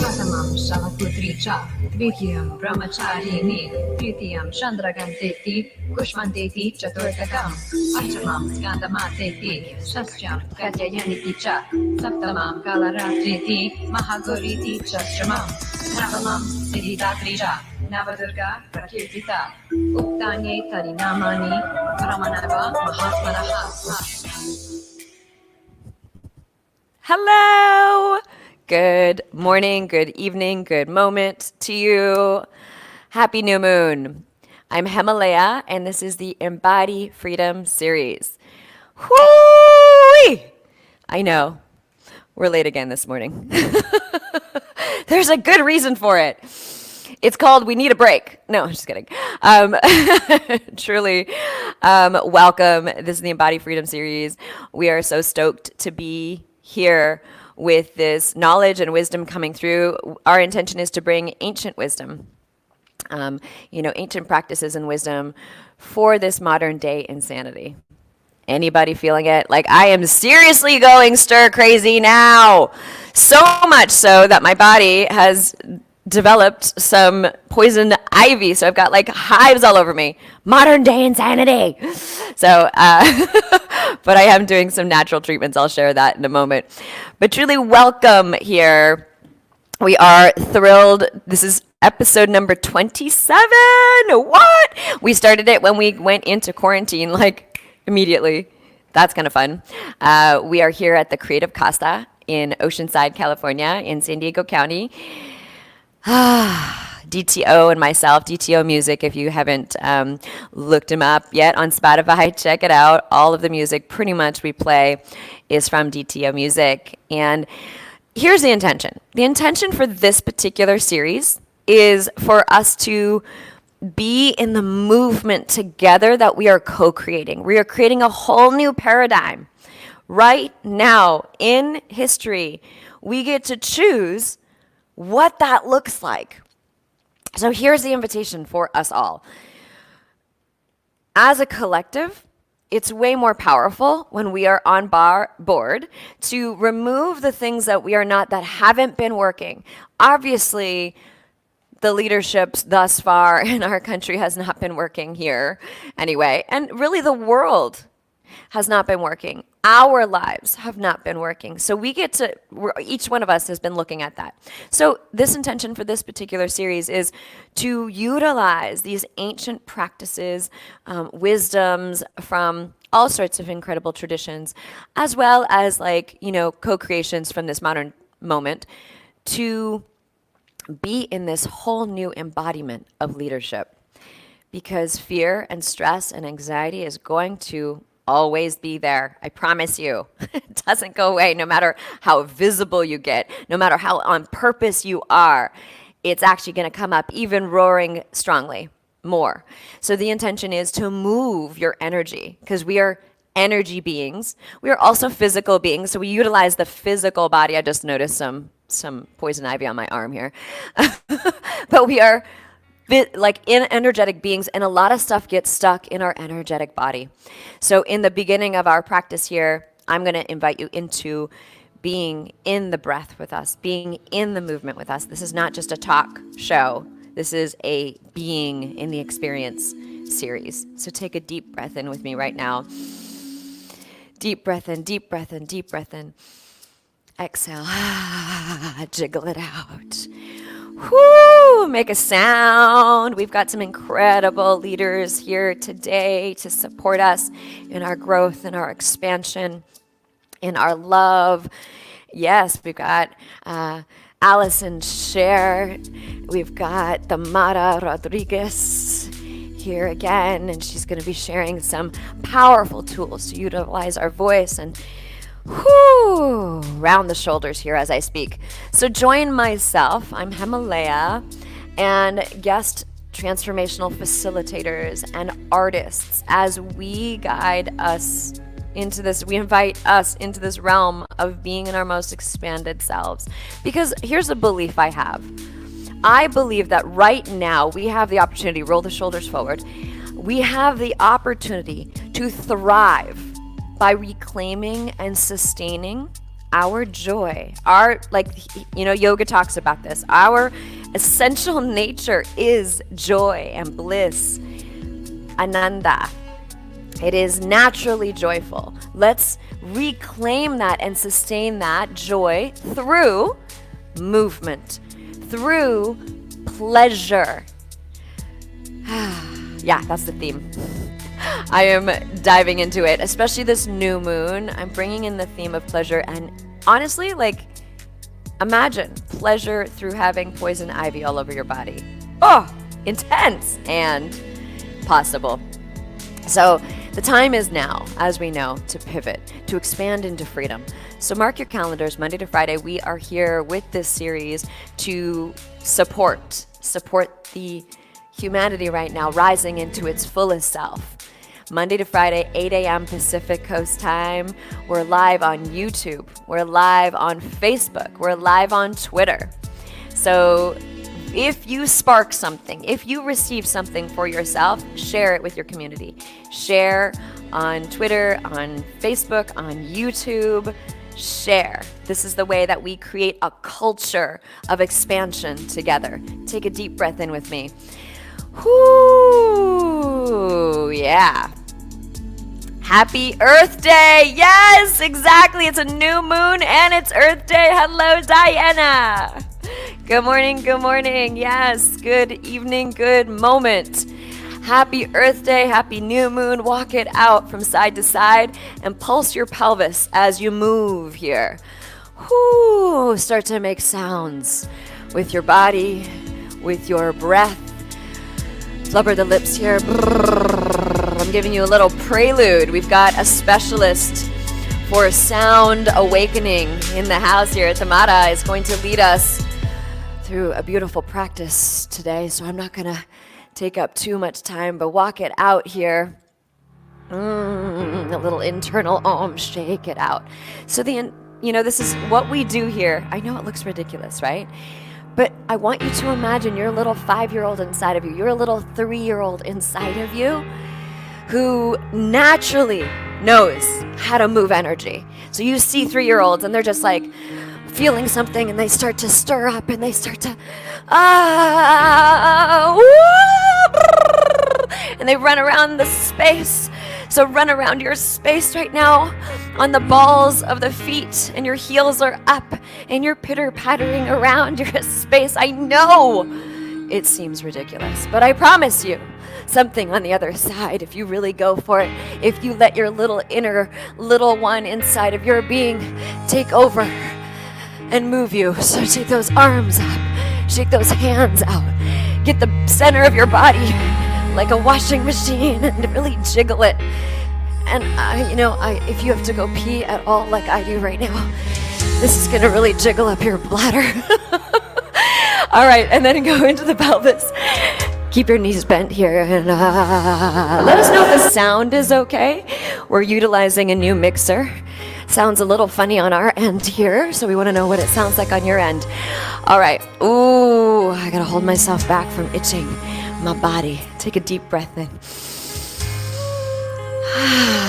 Pratamam Shavaputri cha, Dvitiyam Brahmacharini, Tritiyam Chandraganteti, Kushmanteti Chaturtakam, Pachamam Skandamateti, Shastyam Katyayaniti cha, Saptamam Kalaratriti, Mahagoriti Chastramam, Navamam Siddhidatri cha, Navadurga Prakirtita, Uktanye Tarinamani, Paramanava Mahatmanaha. Hello! Good morning, good evening, good moment to you. Happy new moon. I'm Hemalayaa, and this is the Embody Freedom series. Whoo-wee! I know, we're late again this morning. There's a good reason for it. It's called We Need a Break. No, just kidding. Truly, welcome. This is the Embody Freedom series. We are so stoked to be here with this knowledge and wisdom coming through. Our intention is to bring ancient wisdom, ancient practices and wisdom for this modern day insanity. Anybody feeling it? Like, I am seriously going stir crazy now. So much so that my body has developed some poison ivy. So I've got like hives all over me. Modern day insanity. So, but I am doing some natural treatments. I'll share that in a moment. But truly welcome here. We are thrilled. This is episode number 27. What? We started it when we went into quarantine, like immediately. That's kind of fun. We are here at the Creative Casa in Oceanside, California, in San Diego County. DTO and myself, DTO Music, if you haven't looked him up yet on Spotify, check it out. All of the music pretty much we play is from DTO Music. And here's the intention. The intention for this particular series is for us to be in the movement together that we are co-creating. We are creating a whole new paradigm. Right now in history, we get to choose what that looks like. So here's the invitation for us all. As a collective, it's way more powerful when we are on board to remove the things that we are not, that haven't been working. Obviously, the leadership thus far in our country has not been working here anyway, and really the world has not been working. Our lives have not been working. So we get to, each one of us has been looking at that. So this intention for this particular series is to utilize these ancient practices, wisdoms from all sorts of incredible traditions, as well as co-creations from this modern moment to be in this whole new embodiment of leadership. Because fear and stress and anxiety is going to always be there. I promise you. It doesn't go away no matter how visible you get, no matter how on purpose you are. It's actually going to come up even roaring strongly more. So the intention is to move your energy, because we are energy beings. We are also physical beings. So we utilize the physical body. I just noticed some poison ivy on my arm here. But we are in energetic beings, and a lot of stuff gets stuck in our energetic body. So in the beginning of our practice here, I'm going to invite you into being in the breath with us, being in the movement with us. This is not just a talk show. This is a being in the experience series. So take a deep breath in with me right now. Deep breath in, deep breath in, deep breath in. Exhale. Jiggle it out. Whoo! Make a sound. We've got some incredible leaders here today to support us in our growth, in our expansion, in our love. Yes, we've got Alison, Sher. We've got Tamara Rodriguez here again, and she's going to be sharing some powerful tools to utilize our voice and round the shoulders here as I speak. So join myself, I'm Hemalayaa, and guest transformational facilitators and artists as we guide us into this, we invite us into this realm of being in our most expanded selves. Because here's a belief I have. I believe that right now we have the opportunity, roll the shoulders forward, we have the opportunity to thrive by reclaiming and sustaining our joy, our, like, yoga talks about this. Our essential nature is joy and bliss, ananda. It is naturally joyful. Let's reclaim that and sustain that joy through movement, through pleasure. Yeah, that's the theme. I am diving into it, especially this new moon. I'm bringing in the theme of pleasure, and honestly, like, imagine pleasure through having poison ivy all over your body. Oh, intense and possible. So the time is now, as we know, to pivot, to expand into freedom. So mark your calendars, Monday to Friday, we are here with this series to support the humanity right now rising into its fullest self. Monday to Friday, 8 a.m. Pacific Coast time. We're live on YouTube. We're live on Facebook. We're live on Twitter. So if you spark something, if you receive something for yourself, share it with your community. Share on Twitter, on Facebook, on YouTube. Share. This is the way that we create a culture of expansion together. Take a deep breath in with me. Whoo, yeah. Happy Earth Day. Yes, exactly. It's a new moon and it's Earth Day. Hello, Diana. Good morning, good morning. Yes, good evening, good moment. Happy Earth Day, happy new moon. Walk it out from side to side and pulse your pelvis as you move here. Whoo, start to make sounds with your body, with your breath. Blubber the lips here. I'm giving you a little prelude. We've got a specialist for sound awakening in the house here. Tamara is going to lead us through a beautiful practice today, so I'm not going to take up too much time, but walk it out here. A little internal om, shake it out. So this is what we do here. I know it looks ridiculous, right? But I want you to imagine your little 5-year-old inside of you, your little 3-year-old inside of you, who naturally knows how to move energy. So you see 3-year-olds and they're just like feeling something and they start to stir up and they start to, and they run around the space. So run around your space right now on the balls of the feet, and your heels are up and you're pitter-pattering around your space. I know it seems ridiculous, but I promise you something on the other side if you really go for it, if you let your little inner little one inside of your being take over and move you. So take those arms up, shake those hands out, get the center of your body like a washing machine and really jiggle it. And if you have to go pee at all like I do right now, this is gonna really jiggle up your bladder. All right, and then go into the pelvis. Keep your knees bent here and let us know if the sound is okay. We're utilizing a new mixer. Sounds a little funny on our end here, so we want to know what it sounds like on your end. All right. Ooh, I gotta hold myself back from itching my body. Take a deep breath in.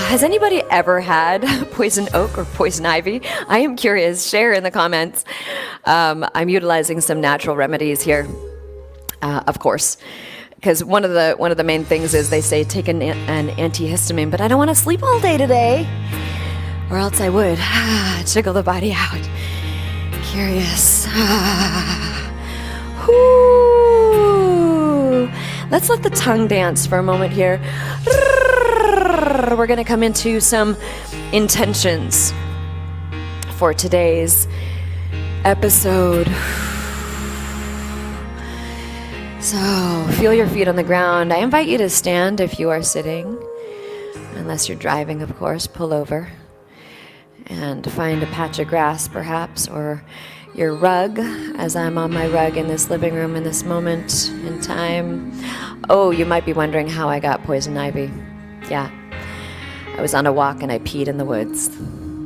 Has anybody ever had poison oak or poison ivy? I am curious. Share in the comments. I'm utilizing some natural remedies here, of course, because one of the main things is they say take an antihistamine, but I don't want to sleep all day today, or else I would. Jiggle the body out. Curious. Whoo. Let's let the tongue dance for a moment here. We're going to come into some intentions for today's episode. So, feel your feet on the ground. I invite you to stand if you are sitting. Unless you're driving, of course, pull over. And find a patch of grass, perhaps, or your rug, as I'm on my rug in this living room in this moment in time. Oh, you might be wondering how I got poison ivy. Yeah. I was on a walk and I peed in the woods.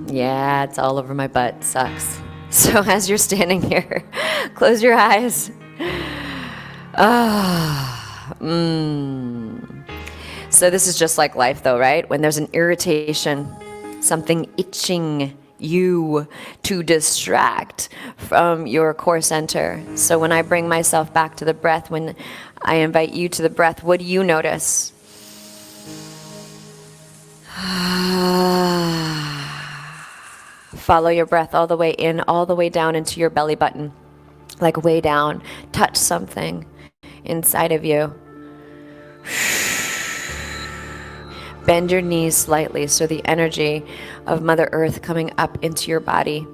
Yeah, it's all over my butt. Sucks. So as you're standing here, close your eyes. So this is just like life though, right? When there's an irritation, something itching you to distract from your core center. So when I bring myself back to the breath, when I invite you to the breath, what do you notice? Follow your breath all the way in, all the way down into your belly button, like way down. Touch something inside of you. Bend your knees slightly so the energy of Mother Earth coming up into your body.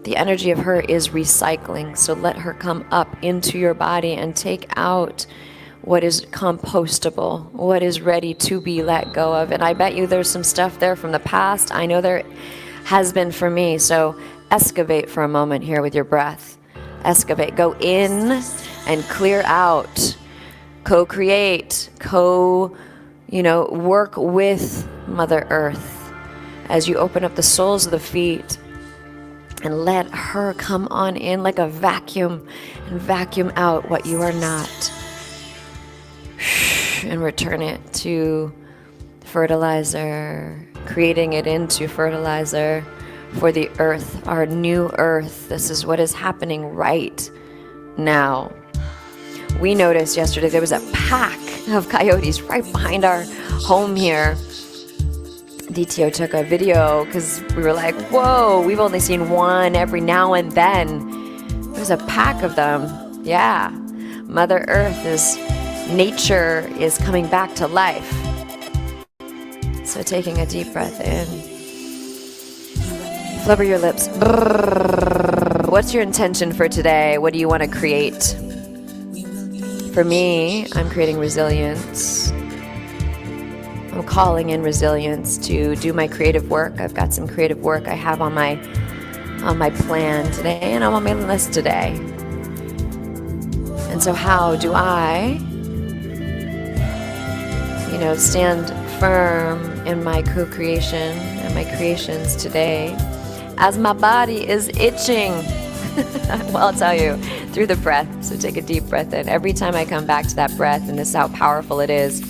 The energy of her is recycling, so let her come up into your body and take out what is compostable, what is ready to be let go of. And I bet you there's some stuff there from the past. I know there has been for me. So excavate for a moment here with your breath. Excavate. Go in and clear out. Co-create. Work with Mother Earth as you open up the soles of the feet and let her come on in like a vacuum and vacuum out what you are not. And return it to fertilizer, creating it into fertilizer for the earth, our new earth. This is what is happening right now. We noticed yesterday there was a pack of coyotes right behind our home here. DTO took a video because we were like, whoa, we've only seen one every now and then. There's a pack of them. Yeah. Mother Earth nature is coming back to life. So taking a deep breath in. Flubber your lips. What's your intention for today? What do you want to create? For me, I'm creating resilience. I'm calling in resilience to do my creative work. I've got some creative work I have on my plan today, and I'm on my list today. And so how do I stand firm in my co-creation and my creations today as my body is itching? Well, I'll tell you, through the breath. So take a deep breath in. Every time I come back to that breath, and this is how powerful it is.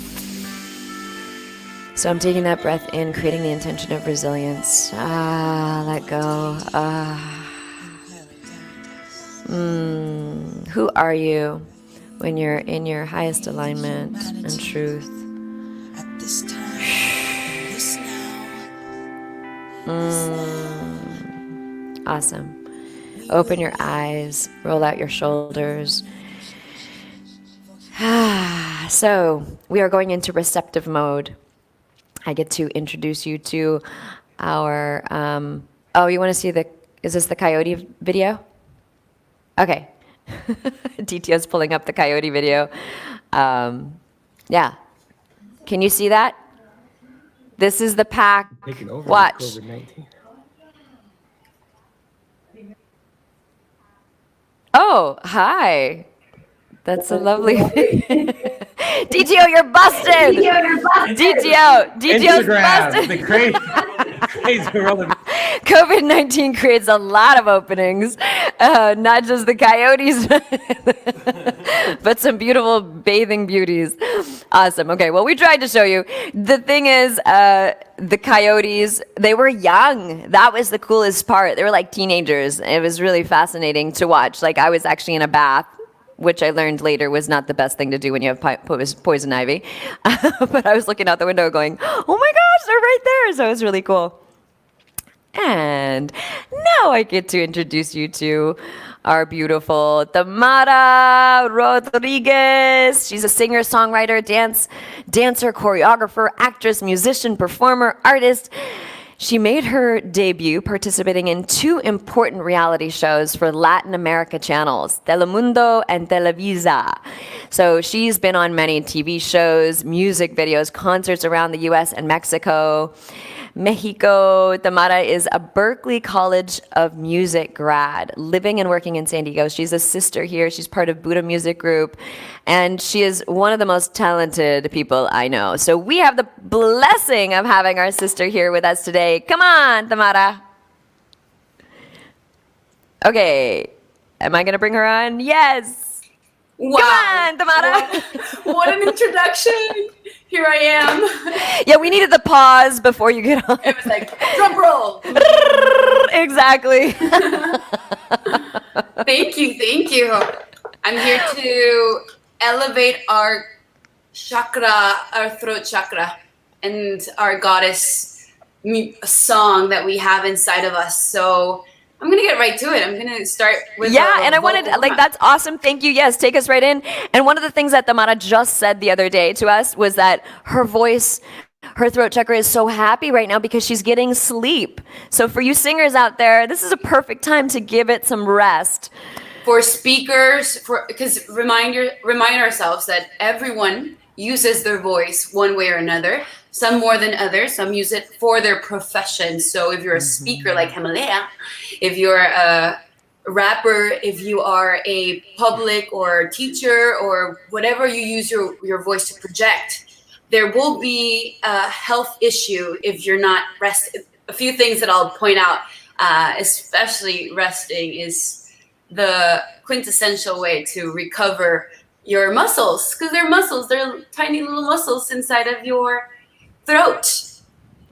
So I'm taking that breath in, creating the intention of resilience. Let go. Who are you when you're in your highest alignment and truth? Awesome. Open your eyes, roll out your shoulders. So we are going into receptive mode. I get to introduce you to our, you want to see is this the coyote video? Okay. DTO's pulling up the coyote video. Yeah. Can you see that? This is the pack. Watch. COVID-19. Oh, hi. That's a lovely DTO, you're busted. DTO's busted. The crazy rolling. COVID-19 creates a lot of openings, not just the coyotes, but some beautiful bathing beauties. Awesome. Okay, well, we tried to show you. The thing is, the coyotes, they were young. That was the coolest part. They were like teenagers. It was really fascinating to watch. Like, I was actually in a bath, which I learned later was not the best thing to do when you have poison ivy. But I was looking out the window going, oh my gosh, they're right there. So it was really cool. And now I get to introduce you to our beautiful Tamara Rodriguez. She's a singer, songwriter, dancer, choreographer, actress, musician, performer, artist. She made her debut participating in 2 important reality shows for Latin America channels, Telemundo and Televisa. So she's been on many TV shows, music videos, concerts around the US and Mexico. Tamara is a Berklee College of Music grad, living and working in San Diego. She's a sister here. She's part of Buddha Music Group, and she is one of the most talented people I know. So we have the blessing of having our sister here with us today. Come on, Tamara. Okay. Am I going to bring her on? Yes. Wow. Come on, Tamara. What an introduction. here I am. Yeah, we needed the pause before you get on. It was like, drum roll. Exactly. Thank you. I'm here to elevate our chakra, our throat chakra, and our goddess song that we have inside of us. So I'm going to get right to it. I'm going to start with and I wanted, that's awesome. Thank you. Yes, take us right in. And one of the things that Tamara just said the other day to us was that her voice, her throat chakra is so happy right now because she's getting sleep. So for you singers out there, this is a perfect time to give it some rest. For speakers, because remind ourselves that everyone uses their voice one way or another. Some more than others. Some use it for their profession. So if you're a speaker like Hemalayaa, if you're a rapper, if you are a public or teacher or whatever you use your voice to project, there will be a health issue if you're not rested. A few things that I'll point out, especially resting, is the quintessential way to recover your muscles, because they're tiny little muscles inside of your throat.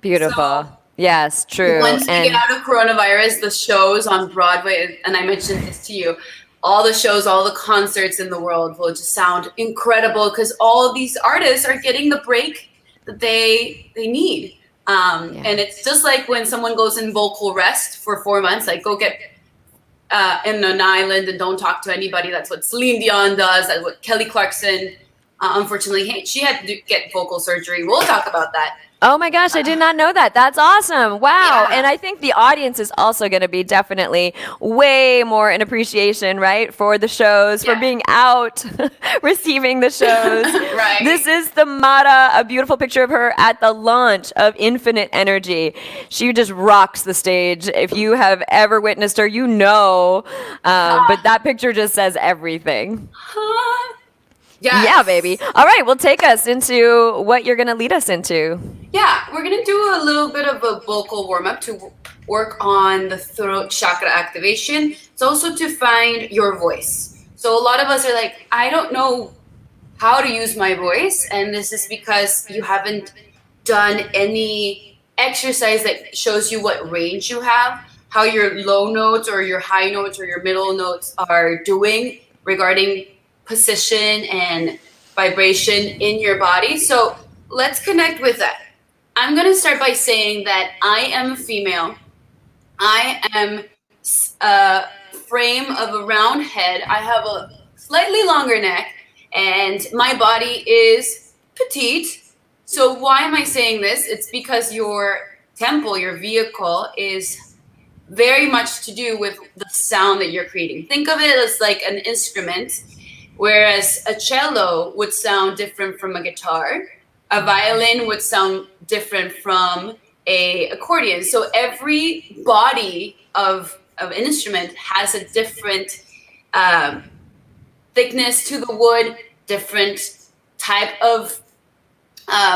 Beautiful. So, yes, true. Once we get out of coronavirus, the shows on Broadway, and I mentioned this to you, all the shows, all the concerts in the world will just sound incredible because all of these artists are getting the break that they need. And it's just like when someone goes in vocal rest for 4 months, like go get in an island and don't talk to anybody. That's what Celine Dion does. That's what Kelly Clarkson, unfortunately, she had to get vocal surgery. We'll talk about that. Oh my gosh, I did not know that. That's awesome. Wow. Yeah. And I think the audience is also going to be definitely way more in appreciation, right? For the shows, for being out, receiving the shows. Right. This is Tamara, a beautiful picture of her at the launch of Infinite Energy. She just rocks the stage. If you have ever witnessed her, you know. But that picture just says everything. Yes. Yeah, baby. All right, well, take us into what you're going to lead us into. Yeah, we're going to do a little bit of a vocal warm-up to work on the throat chakra activation. It's also to find your voice. So a lot of us are like, I don't know how to use my voice. And this is because you haven't done any exercise that shows you what range you have, how your low notes or your high notes or your middle notes are doing regarding position and vibration in your body. So let's connect with that. I'm going to start by saying that I am a female. I am a frame of a round head. I have a slightly longer neck and my body is petite. So why am I saying this? It's because your temple, your vehicle, is very much to do with the sound that you're creating. Think of it as like an instrument. Whereas a cello would sound different from a guitar, a violin would sound different from a accordion. So every body of an instrument has a different thickness to the wood, different type of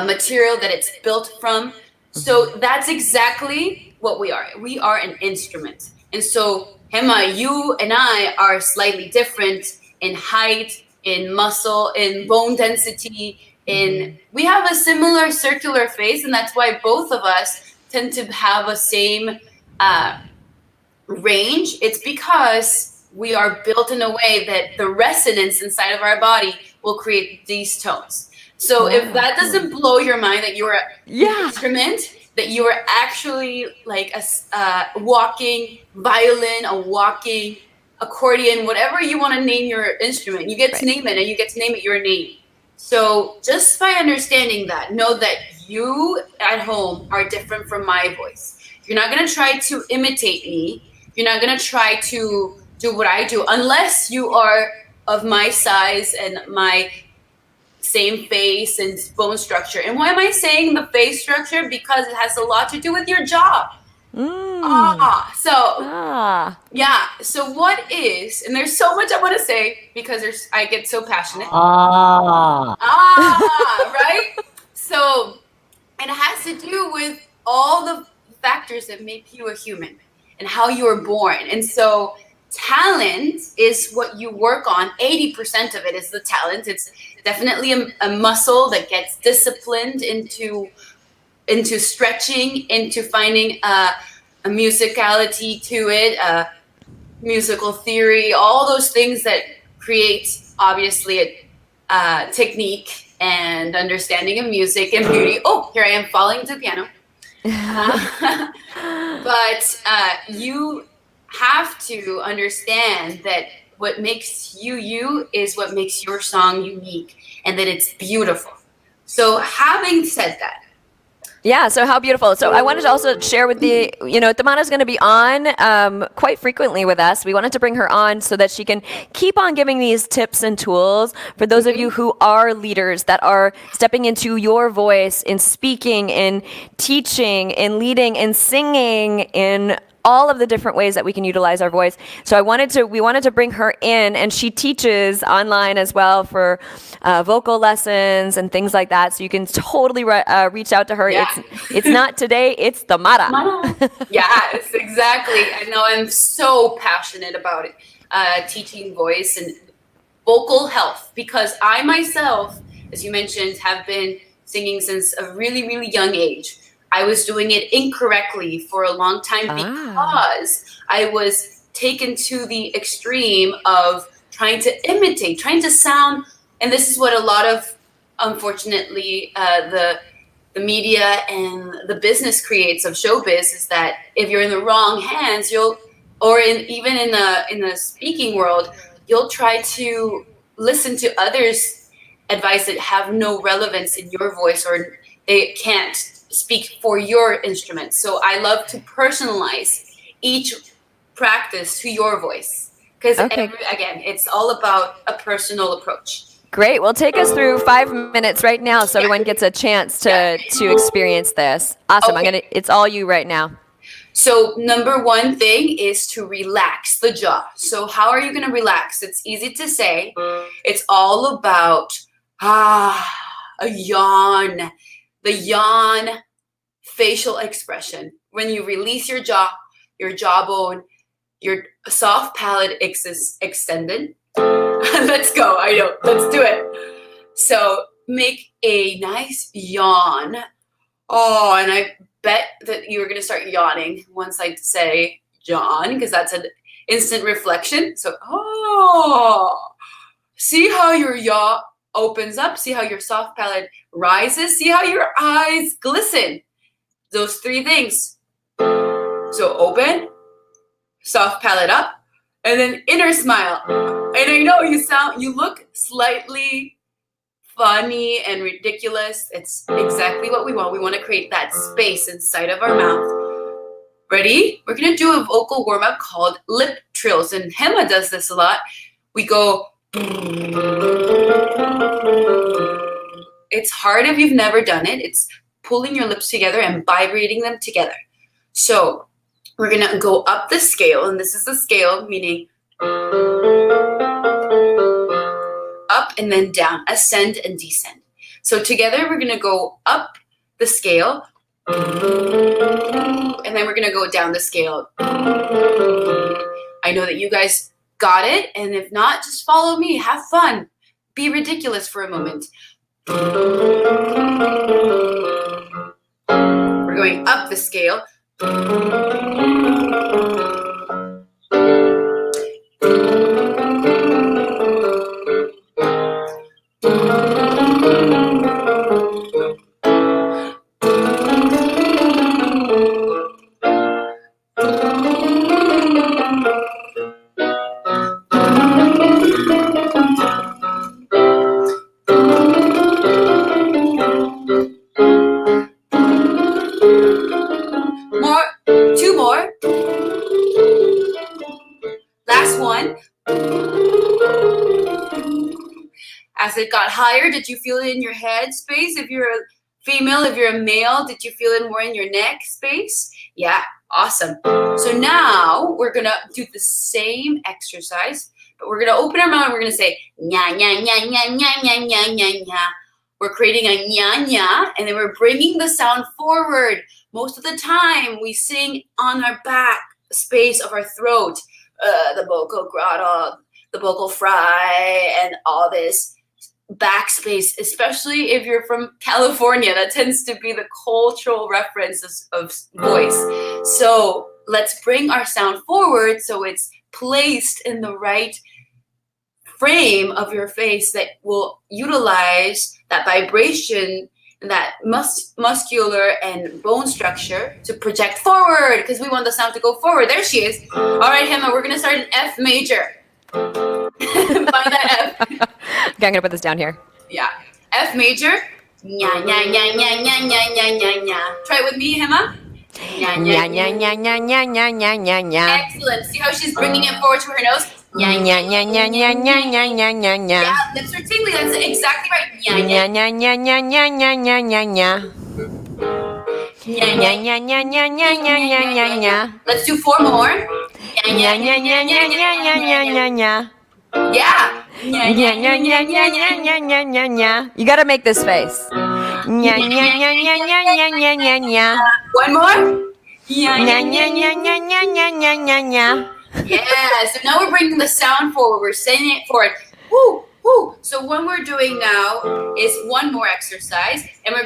material that it's built from. So that's exactly what we are. We are an instrument. And so Hema, you and I are slightly different in height, in muscle, in bone density, we have a similar circular face, and that's why both of us tend to have a same range. It's because we are built in a way that the resonance inside of our body will create these tones. So if that doesn't blow your mind that you're an instrument, that you are actually like a walking violin, a walking accordion, whatever you want to name your instrument, you get to name it, and you get to name it your name. So just by understanding that, know that you at home are different from my voice. You're not going to try to imitate me. You're not going to try to do what I do unless you are of my size and my same face and bone structure. And why am I saying the face structure? Because it has a lot to do with your job. So what is, and there's so much I want to say because I get so passionate. Right? So it has to do with all the factors that make you a human and how you were born. And so talent is what you work on. 80% of it is the talent. It's definitely a muscle that gets disciplined into stretching, into finding a musicality to it, musical theory, all those things that create obviously a technique and understanding of music and beauty. Oh, here I am falling to the piano. But you have to understand that what makes you is what makes your song unique, and that it's beautiful. So having said that, Yeah, so how beautiful. So I wanted to also share with Tamara's going to be on quite frequently with us. We wanted to bring her on so that she can keep on giving these tips and tools for those of you who are leaders that are stepping into your voice in speaking, in teaching, in leading, in singing, in all of the different ways that we can utilize our voice. So we wanted to bring her in, and she teaches online as well for vocal lessons and things like that. So you can totally reach out to her. Yeah. It's not today, it's Tamara. Yes, exactly. I know, I'm so passionate about it, teaching voice and vocal health, because I myself, as you mentioned, have been singing since a really, really young age. I was doing it incorrectly for a long time because I was taken to the extreme of trying to imitate, trying to sound. And this is what a lot of, unfortunately, the media and the business creates of showbiz, is that if you're in the wrong hands, even in the speaking world, you'll try to listen to others' advice that have no relevance in your voice, or they can't speak for your instrument. So I love to personalize each practice to your voice, because again, it's all about a personal approach. Great. Well, take us through 5 minutes right now so everyone gets a chance to experience this. Awesome. Okay. It's all you right now. So number one thing is to relax the jaw. So how are you going to relax? It's easy to say. It's all about a yawn. The yawn facial expression. When you release your jaw, your jawbone, your soft palate is extended. Let's go. I know. Let's do it. So make a nice yawn. Oh, and I bet that you are going to start yawning once I say yawn, because that's an instant reflection. So, see how your yaw opens up. See how your soft palate rises. See how your eyes glisten. Those 3 things. So open, soft palate up, and then inner smile. And I know you look slightly funny and ridiculous. It's exactly what we want. We want to create that space inside of our mouth. Ready? We're going to do a vocal warm-up called lip trills. And Hema does this a lot. We go. It's hard if you've never done it. It's pulling your lips together and vibrating them together. So we're going to go up the scale, and this is the scale, meaning up and then down, ascend and descend. So together we're going to go up the scale, and then we're going to go down the scale. I know that you guys got it, and if not, just follow me. Have fun. Be ridiculous for a moment. We're going up the scale. Two more. Last one. As it got higher, did you feel it in your head space? If you're a female, if you're a male, did you feel it more in your neck space? Yeah, awesome. So now we're gonna do the same exercise, but we're gonna open our mouth and we're gonna say nya nya nya nya nya nya nya nya nya. We're creating a nya nya, and then we're bringing the sound forward. Most of the time, we sing on our back space of our throat. the vocal grotto, the vocal fry, and all this backspace, especially if you're from California. That tends to be the cultural reference of voice. So let's bring our sound forward so it's placed in the right frame of your face that will utilize that vibration and that muscular and bone structure to project forward, because we want the sound to go forward. There she is. All right, Hema, we're going to start in F major. Find that F. Okay, I'm going to put this down here. Yeah. F major. Nya, nya, nya, nya, nya, nya, nya, nya, nya. Try it with me, Hema. Nya, nya, nya, nya, nya, nya, nya, nya, nya, nya. Excellent. See how she's bringing it forward to her nose? Nya, nya, nya, nya, nya, nya, nya, nya, nya, nya. Yeah, lips are tingly. That's exactly right. Nya, nya, nya, nya, nya, nya, nya, nya, nya, nya. Nya, nya, nya, nya, nya, nya, nya, nya, nya, nya. Let's do 4 more. Nya, nya, nya, nya, nya, nya, nya, nya, nya. Yeah. Nya, nya, nya, nya, nya, nya, nya, nya, nya, nya. You gotta make this face. Nya, nya, nya, nya, nya, nya, nya, nya, nya. One more. Nya, nya, nya, nya, nya, nya, nya, nya, nya, nya. Yeah, so now we're bringing the sound forward. We're saying it forward. Woo, woo. So what we're doing now is one more exercise, and we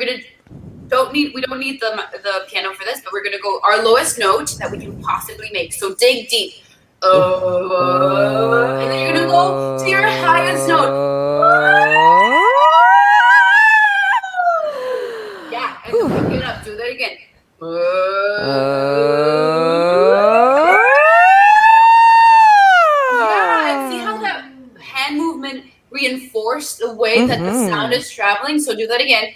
don't need the piano for this, but we're gonna go our lowest note that we can possibly make. So dig deep. And then you're gonna go to your highest note. Yeah, and then pick it up. Do that again. Reinforce the way that the sound is traveling. So do that again.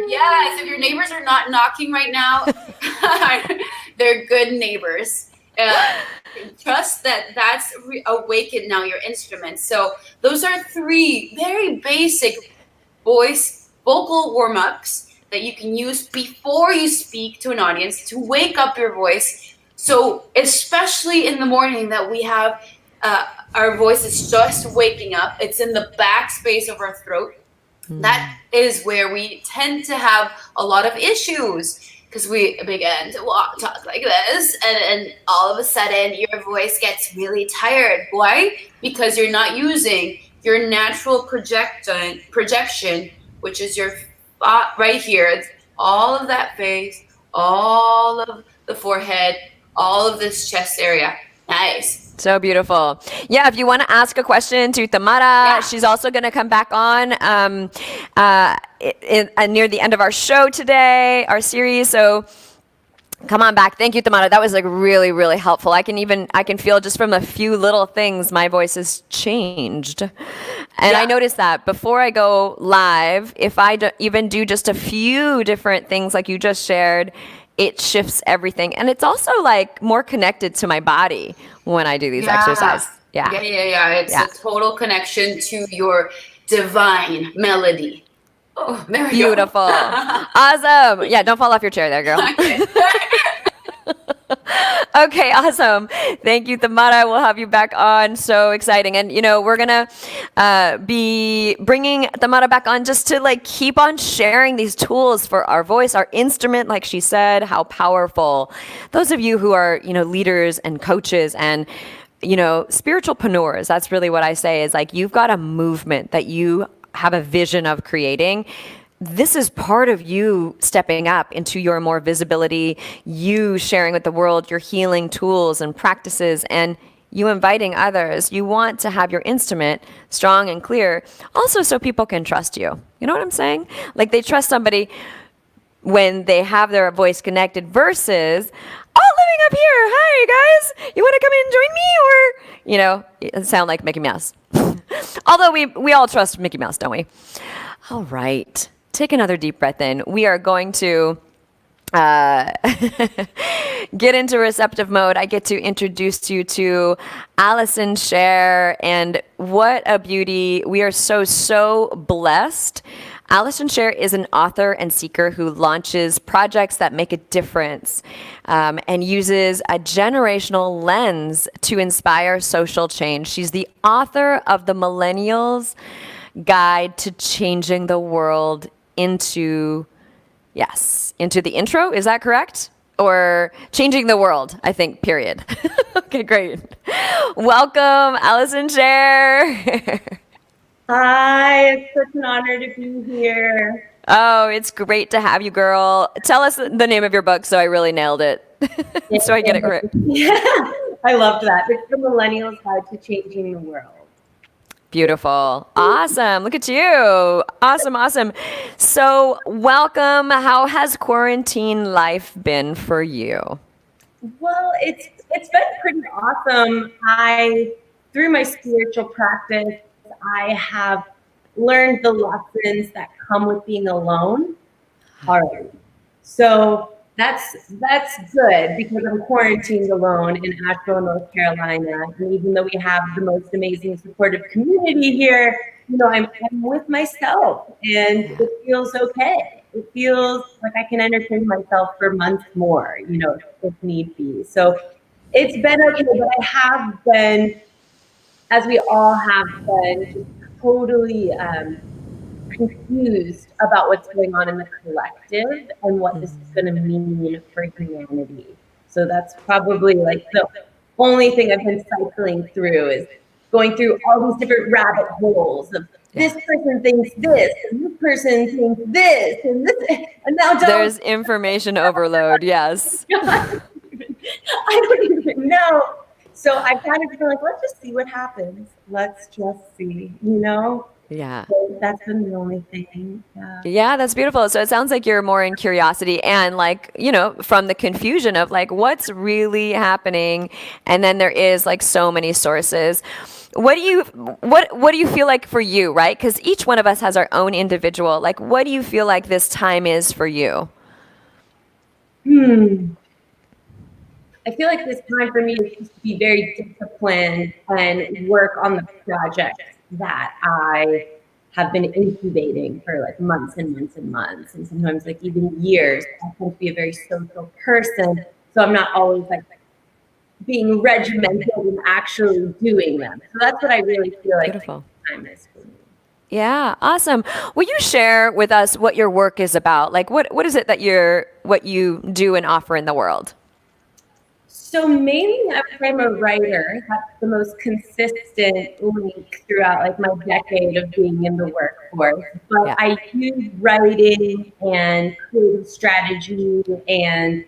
Yes, if your neighbors are not knocking right now, they're good neighbors. Trust that that's awakened now your instrument. So those are 3 very basic vocal warm-ups that you can use before you speak to an audience to wake up your voice. So especially in the morning that we have our voice is just waking up, it's in the back space of our throat. That is where we tend to have a lot of issues, because we begin to talk like this, and all of a sudden your voice gets really tired. Why? Because you're not using your natural projection, which is your right here. It's all of that face, all of the forehead, all of this chest area. Nice. So beautiful. Yeah, if you want to ask a question to Tamara, she's also going to come back on near the end of our show today, our series. So come on back. Thank you, Tamara. That was like really, really helpful. I can feel just from a few little things, my voice has changed. And I noticed that before I go live, if I even do just a few different things like you just shared, it shifts everything. And it's also like more connected to my body when I do these exercises. Yeah. It's a total connection to your divine melody. Oh, there we go. Beautiful. Awesome. Yeah, don't fall off your chair there, girl. Okay. Okay, awesome. Thank you, Tamara. We'll have you back on. So exciting. And, we're going to be bringing Tamara back on just to like keep on sharing these tools for our voice, our instrument, like she said, how powerful. Those of you who are, leaders and coaches and, spiritualpreneurs, that's really what I say is like, you've got a movement that you have a vision of creating. This is part of you stepping up into your more visibility, you sharing with the world your healing tools and practices, and you inviting others. You want to have your instrument strong and clear, also so people can trust you. You know what I'm saying? Like they trust somebody when they have their voice connected versus, living up here. Hi, guys. You want to come in and join me? Or, it sound like Mickey Mouse. Although we all trust Mickey Mouse, don't we? All right. Take another deep breath in. We are going to get into receptive mode. I get to introduce you to Alison, Sher, and what a beauty. We are so blessed. Alison Sher is an author and seeker who launches projects that make a difference and uses a generational lens to inspire social change. She's the author of the Millennials Guide to Changing the World into Yes. Into the intro, is that correct? Or changing the world, I think, period. Okay, great. Welcome, Alison, Sher. Hi, it's such an honor to be here. Oh, it's great to have you, girl. Tell us the name of your book so I really nailed it. So I get it correct. Yeah, I loved that. It's the Millennials Guide to Changing the World. Beautiful. Awesome. Look at you. Awesome, awesome. So welcome. How has quarantine life been for you? Well, it's been pretty awesome. Through my spiritual practice, I have learned the lessons that come with being alone already. So that's good because I'm quarantined alone in Asheville, North Carolina. And even though we have the most amazing supportive community here, I'm with myself and it feels okay. It feels like I can entertain myself for months more, if need be. So it's been okay, but I have been, as we all have been, just totally confused about what's going on in the collective and what this is going to mean for humanity. So that's probably like the only thing I've been cycling through is going through all these different rabbit holes of this person thinks this, and this person thinks this, and this, and now there's information overload. Yes. I don't even know. So I've kind of been like, let's just see what happens. Let's just see, Yeah. So that's been the only thing. Yeah, that's beautiful. So it sounds like you're more in curiosity and from the confusion of what's really happening. And then there is so many sources. What do you feel like for you, right? Because each one of us has our own individual, what do you feel like this time is for you? I feel like this time for me is just to be very disciplined and work on the projects that I have been incubating for months and months and months, and sometimes even years. I tend to be a very social person, so I'm not always being regimented and actually doing them. So that's what I really feel like Beautiful. Time is for me. Yeah, awesome. Will you share with us what your work is about? What is it that what you do and offer in the world? So mainly I'm a writer. That's the most consistent link throughout my decade of being in the workforce. But yeah. I use writing and creative strategy and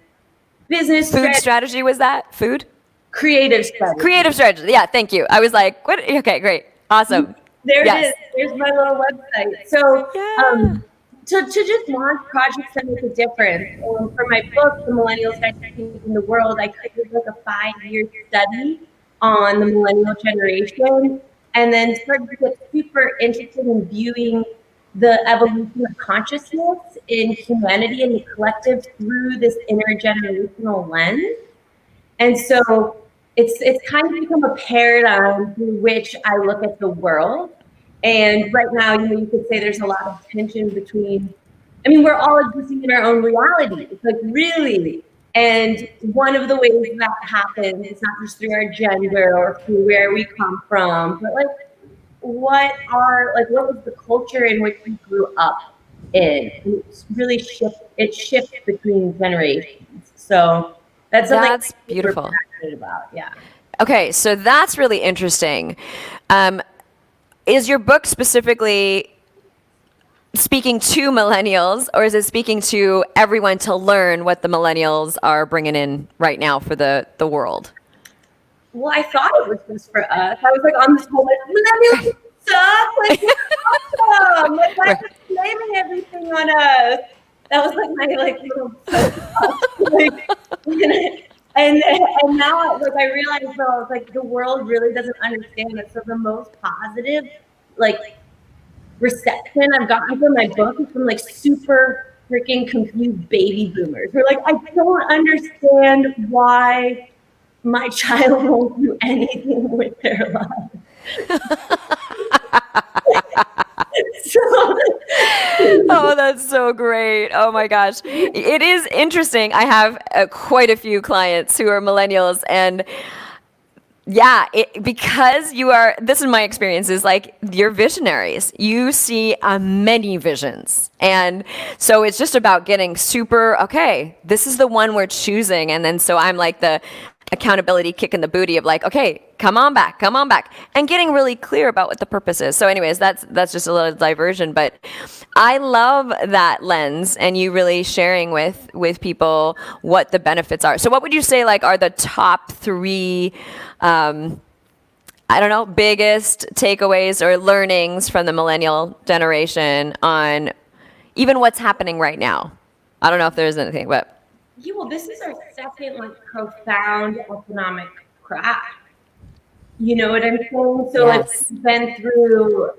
business strategy. Was that food? Creative strategy. Creative strategy. Yeah, thank you. I was like, what? Okay, great. Awesome. There it is. There's my little website. So to just launch projects that make a difference. For my book, The Millennials Guide to Changing the World, I created a 5-year study on the millennial generation and then started to get super interested in viewing the evolution of consciousness in humanity and the collective through this intergenerational lens. And so it's kind of become a paradigm through which I look at the world. And right now, you could say there's a lot of tension between, we're all existing in our own reality. It's really. And one of the ways that happens is not just through our gender or through where we come from, but what was the culture in which we grew up in? And it's really shifts between generations. So that's beautiful. We're passionate about. Yeah. Okay, so that's really interesting. Is your book specifically speaking to millennials, or is it speaking to everyone to learn what the millennials are bringing in right now for the world? Well, I thought it was just for us. I was on this whole millennials suck. Awesome. Why are you blaming everything on us? That was my little and now I realized though the world really doesn't understand it. So the most positive reception I've gotten from my book is from super freaking confused baby boomers. Who are I don't understand why my child won't do anything with their life. Oh, that's so great. Oh my gosh. It is interesting. I have quite a few clients who are millennials, and Yeah, because this is my experience, is like you're visionaries. You see many visions. And so it's just about getting okay, this is the one we're choosing. And then so I'm like the accountability kick in the booty of like, okay, come on back, and getting really clear about what the purpose is. So anyways, that's just a little diversion, but I love that lens and you really sharing with people what the benefits are. So what would you say like are the top 3 biggest takeaways or learnings from the millennial generation on even what's happening right now? I don't know if there's anything, but yeah, well, this is our second like profound economic crash. You know what I'm saying? So yes. like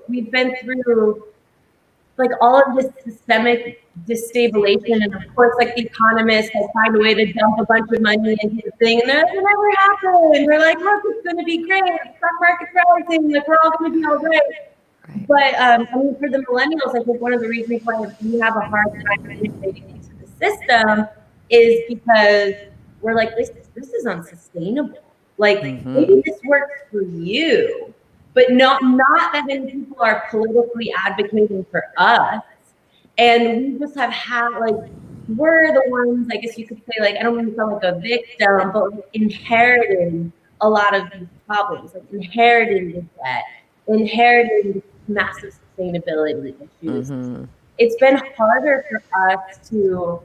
we've been through like all of this systemic destabilization, and of course, like the economists find a way to dump a bunch of money into the thing, and it never happened. We're like, look, it's going to be great. The stock market's rising. Like we're all going to be all right. Right. But I mean, for the millennials, I think one of the reasons why we have a hard time integrating into the system is because we're like, this is unsustainable. Like maybe this works for you, but not that many people are politically advocating for us. And we just have had like, we're the ones, I guess you could say, like, I don't want to sound like a victim, but like inheriting a lot of these problems, like inheriting the debt, inheriting massive sustainability issues. It's been harder for us to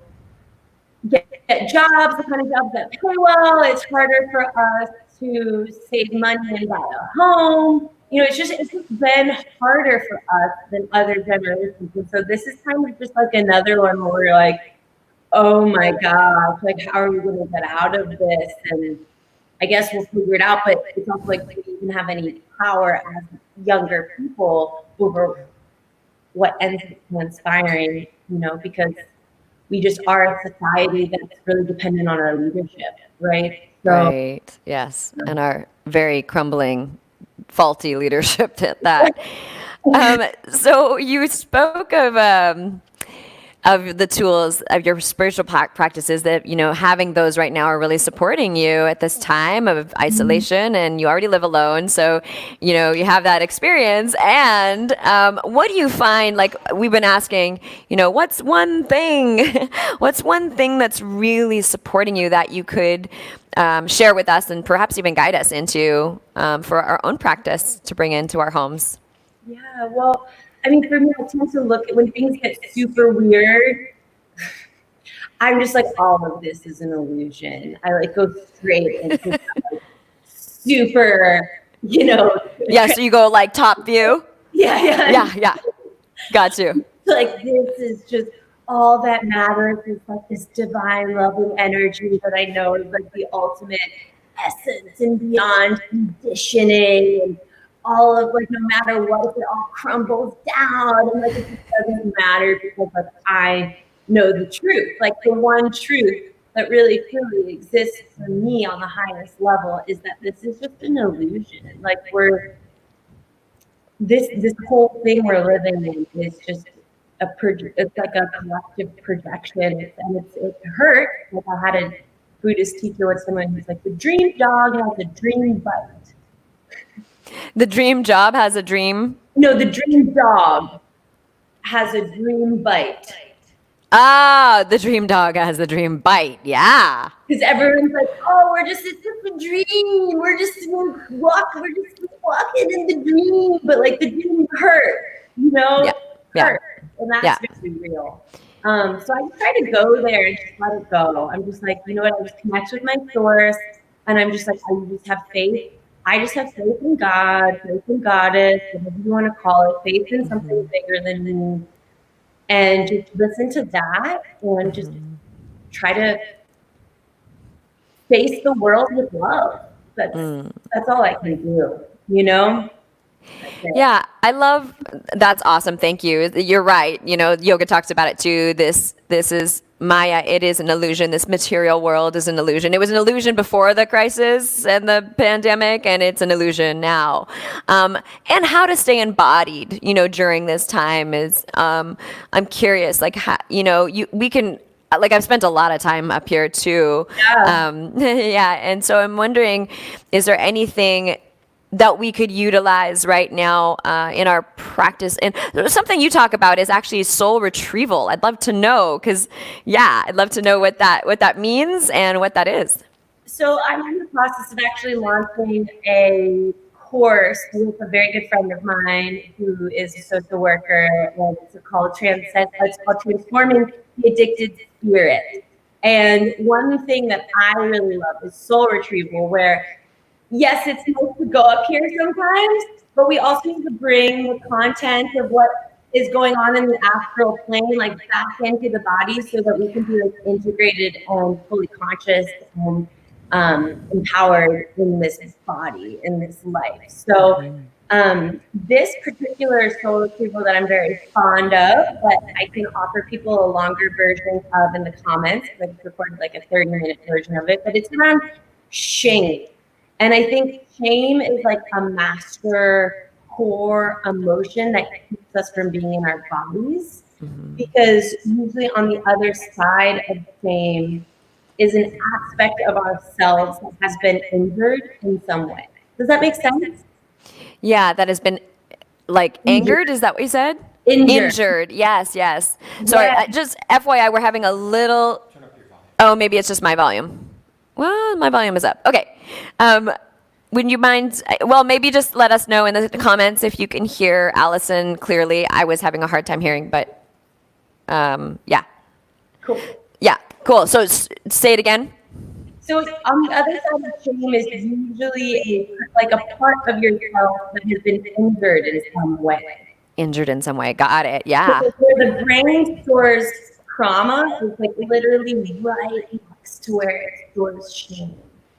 get jobs, the kind of jobs that pay well. It's harder for us to save money and buy a home. You know, it's just been harder for us than other generations. And so this is kind of just like another one where we're like, oh my gosh, like how are we going to get out of this? And I guess we'll figure it out, but it's also like we don't even have any power as younger people over what ends up transpiring, you know, because we just are a society that's really dependent on our leadership, right? So, right, yes, and our very crumbling, faulty leadership at that. So you spoke of the tools of your spiritual practices that, you know, having those right now are really supporting you at this time of isolation, and you already live alone. So, you know, you have that experience. And what do you find, like we've been asking, you know, what's one thing that's really supporting you that you could share with us and perhaps even guide us into for our own practice to bring into our homes? Yeah, well, I mean, for me, I tend to look at when things get super weird, I'm just like, all of this is an illusion. I like go straight into like, super, you know. Yeah, so you go like top view? Yeah. Got you. Like this is just all that matters is like this divine loving energy that I know is like the ultimate essence and beyond conditioning and all of like no matter what, if it all crumbles down and like it just doesn't matter because like I know the truth. Like the one truth that really truly exists for me on the highest level is that this is just an illusion. Like this whole thing we're living in is just it's like a collective projection, and it hurts. Like I had a Buddhist teacher with someone who's like, the dream dog has a dream bite. The dream job has a dream? No, the dream dog has a dream bite. Ah, the dream dog has the dream bite. Yeah. Because everyone's like, oh, it's just a dream. We're just walking in the dream. But like the dream hurt, you know? Yeah. And that's really real. So I just try to go there and just let it go. I'm just like, you know what? I just connect with my source. And I'm just like, I just have faith. I just have faith in God, faith in Goddess, whatever you want to call it, faith in something bigger than me. And just listen to that and just try to face the world with love. That's all I can do, you know? Yeah, that's awesome. Thank you. You're right. You know, yoga talks about it too. This is Maya. It is an illusion. This material world is an illusion. It was an illusion before the crisis and the pandemic, and it's an illusion now. And how to stay embodied, you know, during this time is, I'm curious, like, how, you know, we can like I've spent a lot of time up here too. Yeah. Yeah. And so I'm wondering, is there anything that we could utilize right now in our practice? And something you talk about is actually soul retrieval. I'd love to know, because I'd love to know what that means and what that is. So I'm in the process of actually launching a course with a very good friend of mine who is a social worker, and it's called Transforming the Addicted Spirit. And one thing that I really love is soul retrieval, where yes, it's nice to go up here sometimes, but we also need to bring the content of what is going on in the astral plane, like back into the body, so that we can be like integrated and fully conscious and empowered in this body, in this life. So this particular soul retrieval that I'm very fond of, but I can offer people a longer version of in the comments. I've recorded like a 30-minute version of it, but it's around shame. And I think shame is like a master core emotion that keeps us from being in our bodies, because usually on the other side of shame is an aspect of ourselves that has been injured in some way. Does that make sense? Yeah, that has been like angered. Is that what you said? Injured. Yes. Sorry, just FYI, we're having a little. Oh, maybe it's just my volume. Well, my volume is up. Okay. Would you mind? Well, maybe just let us know in the comments if you can hear Alison clearly. I was having a hard time hearing, but yeah. Cool. Yeah, cool. So say it again. So on the other side of shame is usually like a part of yourself that has been injured in some way. Injured in some way. Got it. Yeah. So where the brain stores trauma is like literally right next to where it stores shame.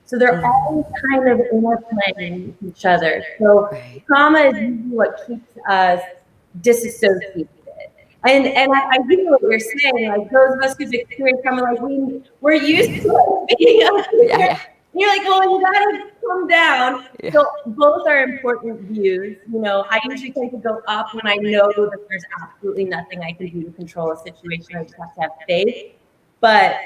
So they're all kind of interplaying with each other. So trauma is usually what keeps us disassociated. And I hear what you're saying. Like those of us who've experienced trauma, like we're used to it being up here. Yeah. And you're like, well, you gotta come down. Yeah. So both are important views. You know, I usually tend to go up when I know that there's absolutely nothing I can do to control a situation. I just have to have faith. But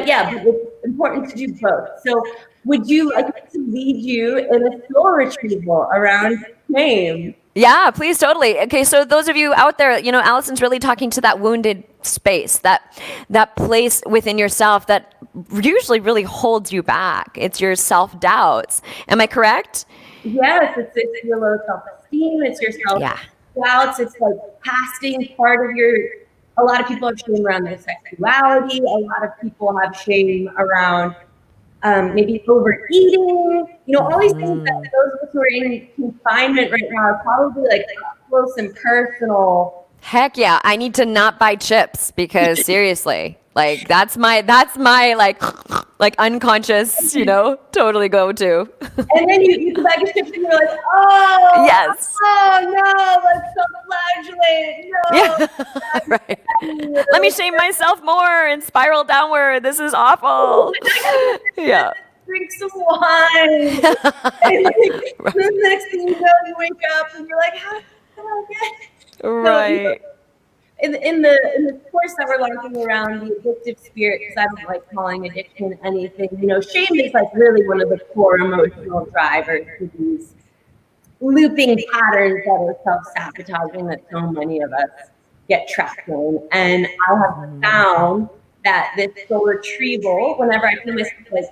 yeah, but it's important to do both. So would you like me to lead you in a soul retrieval around shame? Yeah, please, totally. Okay, so those of you out there, you know, Alison's really talking to that wounded space, that place within yourself that usually really holds you back. It's your self-doubts. Am I correct? Yes, it's your low self-esteem. It's your self-doubts. It's like casting part of your. A lot of people have shame around their sexuality. A lot of people have shame around maybe overeating. You know, all these things that those of us who are in confinement right now are probably like close and personal. Heck yeah, I need to not buy chips because seriously, like that's my like unconscious, you know, totally go to. And then you can bag of chips and you're like, oh yes, oh no, let's self-flagellate. No, yeah, right. Let me shame myself more and spiral downward. This is awful. Yeah. Drink some wine. And like, the next thing you know, you wake up and you're like, how did I get? Right. So, in the course that we're launching around the addictive spirit, because I don't like calling addiction anything. You know, shame is like really one of the core emotional drivers to these looping patterns that are self-sabotaging that so many of us get trapped in. And I have found that this soul retrieval, whenever I feel myself like,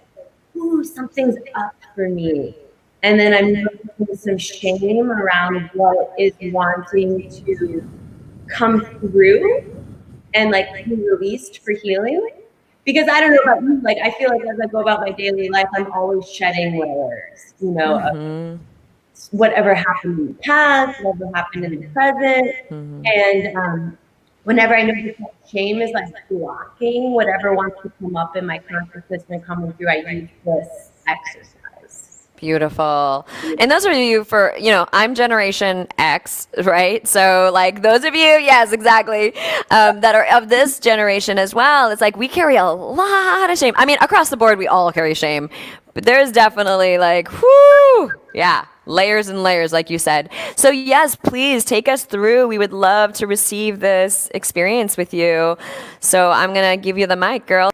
ooh, something's up for me. And then I'm noticing some shame around what is wanting to come through and like be released for healing. Because I don't know about you, like I feel like as I go about my daily life, I'm always shedding layers, you know, of whatever happened in the past, whatever happened in the present. And whenever I notice that shame is like blocking whatever wants to come up in my consciousness and coming through, I use this exercise. Beautiful. And those of you I'm Generation X, right? So like those of you, yes, exactly, that are of this generation as well. It's like we carry a lot of shame. I mean, across the board, we all carry shame, but there's definitely like, whoo, yeah. layers and layers, like you said. So yes, please take us through. We would love to receive this experience with you. So I'm going to give you the mic, girl.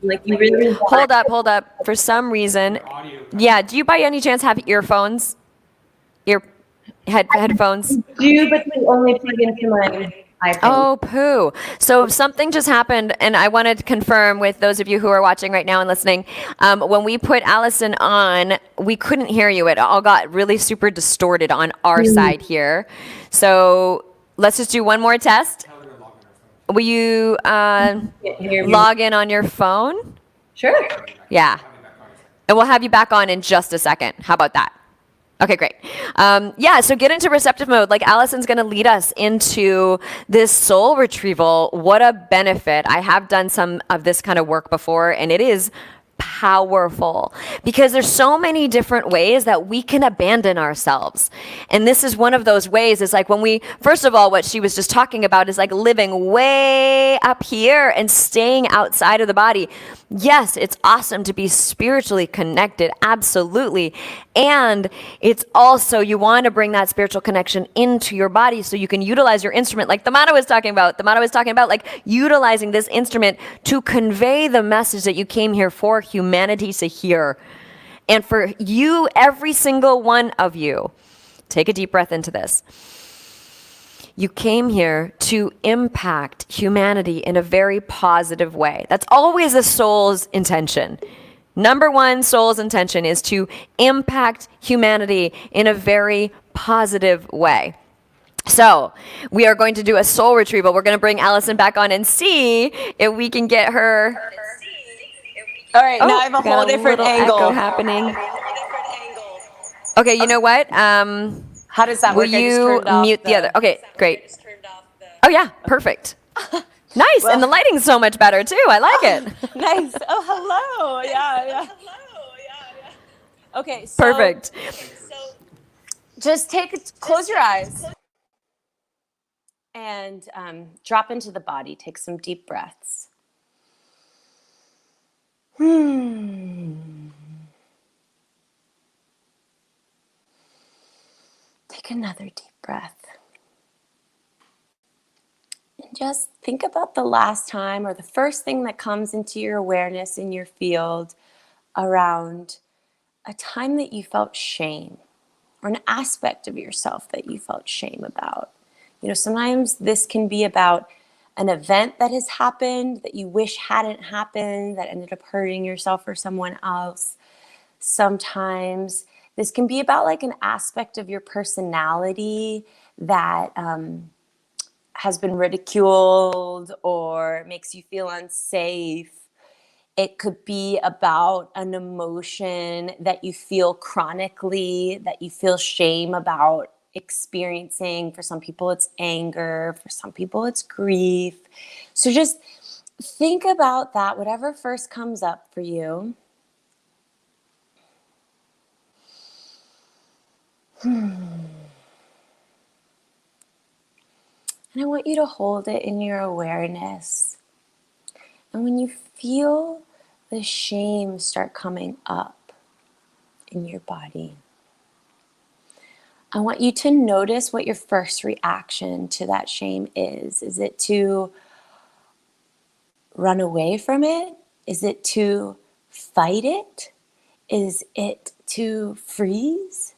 Like you really Hold up. For some reason, yeah. Do you by any chance have earphones? Headphones? do, but they only plug into my iPhone. Oh, poo. So something just happened, and I wanted to confirm with those of you who are watching right now and listening. When we put Alison on, we couldn't hear you. It all got really super distorted on our side here. So let's just do one more test. Will you log in on your phone? Sure. Yeah. And we'll have you back on in just a second. How about that? Okay, great. Yeah, so get into receptive mode. Like Alison's going to lead us into this soul retrieval. What a benefit. I have done some of this kind of work before, and it is powerful because there's so many different ways that we can abandon ourselves. And this is one of those ways. Is like when we, first of all, what she was just talking about is like living way up here and staying outside of the body. Yes, it's awesome to be spiritually connected, absolutely. And it's also, you want to bring that spiritual connection into your body so you can utilize your instrument like Tamara was talking about. Tamara was talking about like utilizing this instrument to convey the message that you came here for humanity to hear. And for you, every single one of you, take a deep breath into this. You came here to impact humanity in a very positive way. That's always a soul's intention. Number one soul's intention is to impact humanity in a very positive way. So we are going to do a soul retrieval. We're going to bring Alison back on and see if we can get her. All right, now I have a whole different angle. Echo happening. Okay, you know what? How does that work? Will you mute the other? Okay, great. Oh yeah, perfect. Nice, and the lighting's so much better too. I like it. Nice. Oh, hello. Yeah. Okay, so Perfect. just close your eyes and drop into the body. Take some deep breaths. Take another deep breath. And just think about the last time or the first thing that comes into your awareness in your field around a time that you felt shame or an aspect of yourself that you felt shame about. You know, sometimes this can be about an event that has happened that you wish hadn't happened that ended up hurting yourself or someone else. Sometimes this can be about like an aspect of your personality that has been ridiculed or makes you feel unsafe. It could be about an emotion that you feel chronically, that you feel shame about experiencing. For some people, it's anger. For some people, it's grief. So just think about that, whatever first comes up for you. And I want you to hold it in your awareness. And when you feel the shame start coming up in your body, I want you to notice what your first reaction to that shame is. Is it to run away from it? Is it to fight it? Is it to freeze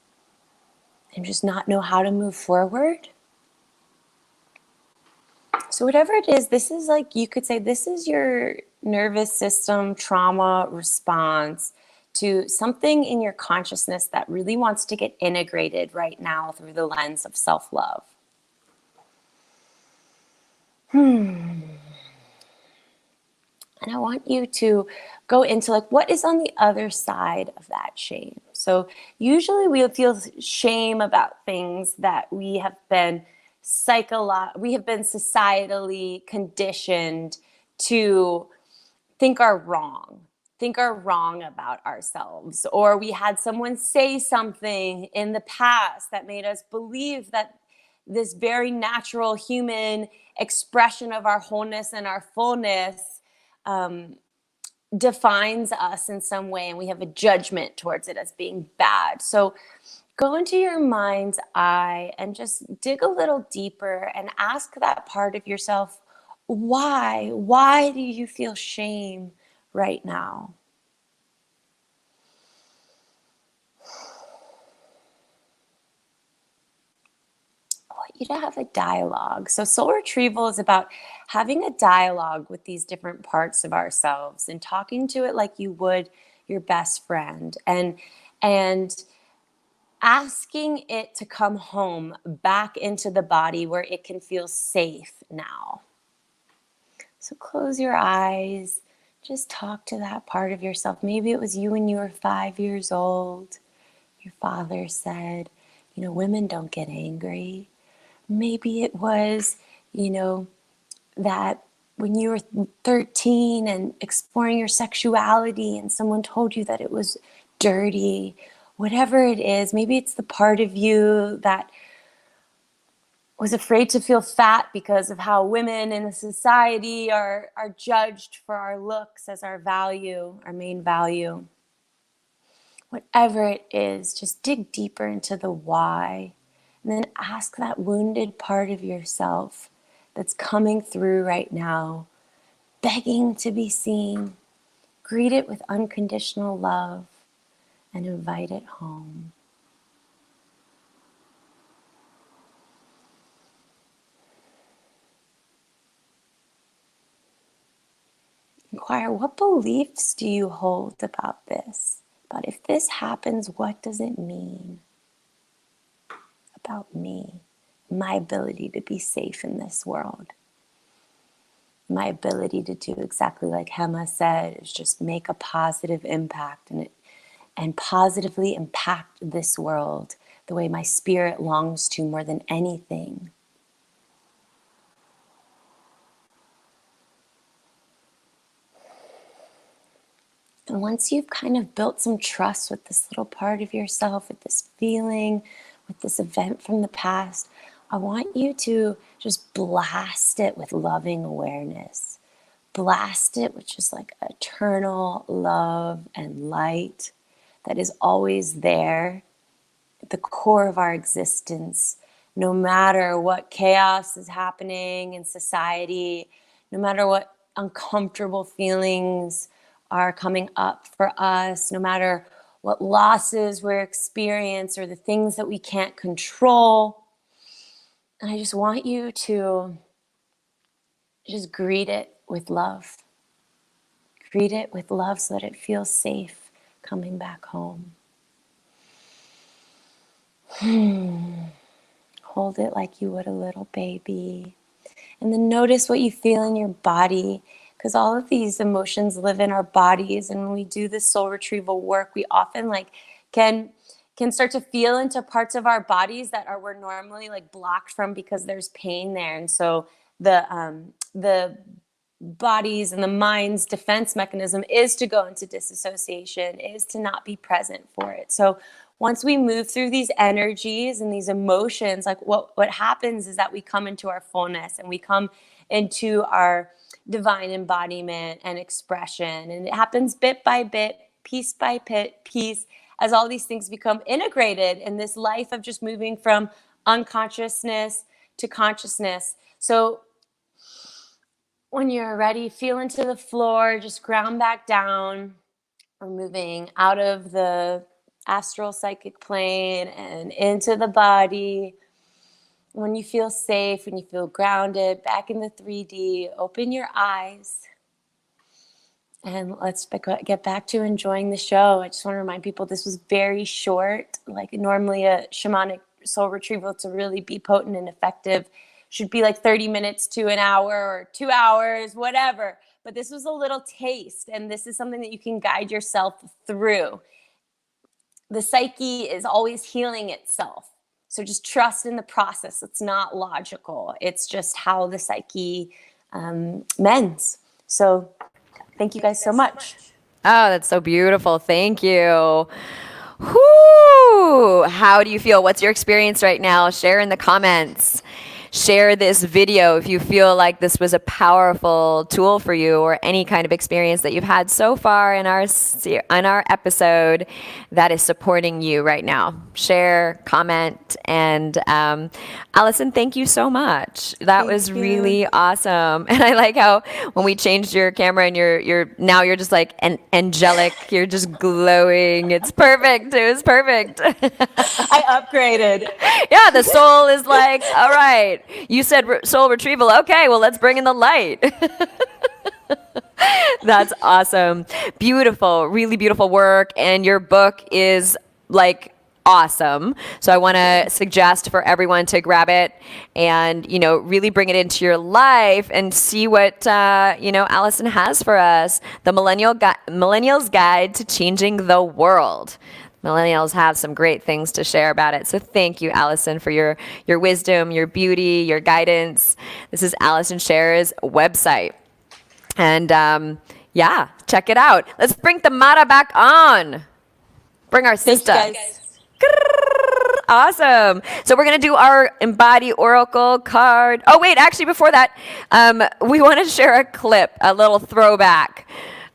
and just not know how to move forward? So whatever it is, this is like, you could say this is your nervous system trauma response to something in your consciousness that really wants to get integrated right now through the lens of self-love. And I want you to go into like, what is on the other side of that shame? So usually we feel shame about things that we have been societally conditioned to think are wrong about ourselves, or we had someone say something in the past that made us believe that this very natural human expression of our wholeness and our fullness defines us in some way, and we have a judgment towards it as being bad. So go into your mind's eye and just dig a little deeper and ask that part of yourself, why? Why do you feel shame right now? I want you to have a dialogue. So soul retrieval is about having a dialogue with these different parts of ourselves and talking to it like you would your best friend, and asking it to come home back into the body where it can feel safe now. So close your eyes, just talk to that part of yourself. Maybe it was you when you were 5 years old. Your father said, women don't get angry. Maybe it was, that when you were 13 and exploring your sexuality and someone told you that it was dirty. Whatever it is, maybe it's the part of you that was afraid to feel fat because of how women in the society are judged for our looks as our value, our main value. Whatever it is, just dig deeper into the why, and then ask that wounded part of yourself that's coming through right now, begging to be seen. Greet it with unconditional love and invite it home. Inquire, what beliefs do you hold about this? About if this happens, what does it mean about me? My ability to be safe in this world. My ability to do exactly like Hema said, is just make a positive impact and positively impact this world the way my spirit longs to more than anything. And once you've kind of built some trust with this little part of yourself, with this feeling, with this event from the past, I want you to just blast it with loving awareness. Blast it with just like eternal love and light that is always there at the core of our existence. No matter what chaos is happening in society, no matter what uncomfortable feelings are coming up for us, no matter what losses we're experiencing or the things that we can't control. And I just want you to just greet it with love. Greet it with love so that it feels safe coming back home. Hold it like you would a little baby. And then notice what you feel in your body, because all of these emotions live in our bodies. And when we do this soul retrieval work, we often can start to feel into parts of our bodies that we're normally blocked from because there's pain there. And so the body's and the mind's defense mechanism is to go into disassociation, is to not be present for it. So once we move through these energies and these emotions, what happens is that we come into our fullness and we come into our divine embodiment and expression. And it happens bit by bit, piece by piece, as all these things become integrated in this life of just moving from unconsciousness to consciousness. So when you're ready, feel into the floor, just ground back down. We're moving out of the astral psychic plane and into the body. When you feel safe, when you feel grounded, back in the 3D, open your eyes. And let's get back to enjoying the show. I just want to remind people this was very short. Normally a shamanic soul retrieval to really be potent and effective should be 30 minutes to an hour or 2 hours, whatever. But this was a little taste, and this is something that you can guide yourself through. The psyche is always healing itself. So just trust in the process. It's not logical. It's just how the psyche mends. So thank you guys so much. Oh, that's so beautiful. Thank you. Whoo! How do you feel? What's your experience right now? Share in the comments. Share this video if you feel like this was a powerful tool for you, or any kind of experience that you've had so far in our episode that is supporting you right now. Share, comment, and Alison, thank you so much. That was really awesome. And I like how when we changed your camera and you're just like an angelic, you're just glowing. It's perfect. It was perfect. I upgraded. Yeah, the soul is like, all right. You said soul retrieval. Okay, well, let's bring in the light. That's awesome. Beautiful, really beautiful work. And your book is like awesome. So I want to suggest for everyone to grab it and, really bring it into your life and see what, Alison has for us. The Millennials Guide to Changing the World. Millennials have some great things to share about it. So thank you, Alison, for your wisdom, your beauty, your guidance. This is Alison Sher's website. And check it out. Let's bring Tamara back on. Bring our sister. Thank you, guys. Awesome. So we're going to do our Embody Oracle card. Oh, wait, actually, before that, we want to share a clip, a little throwback.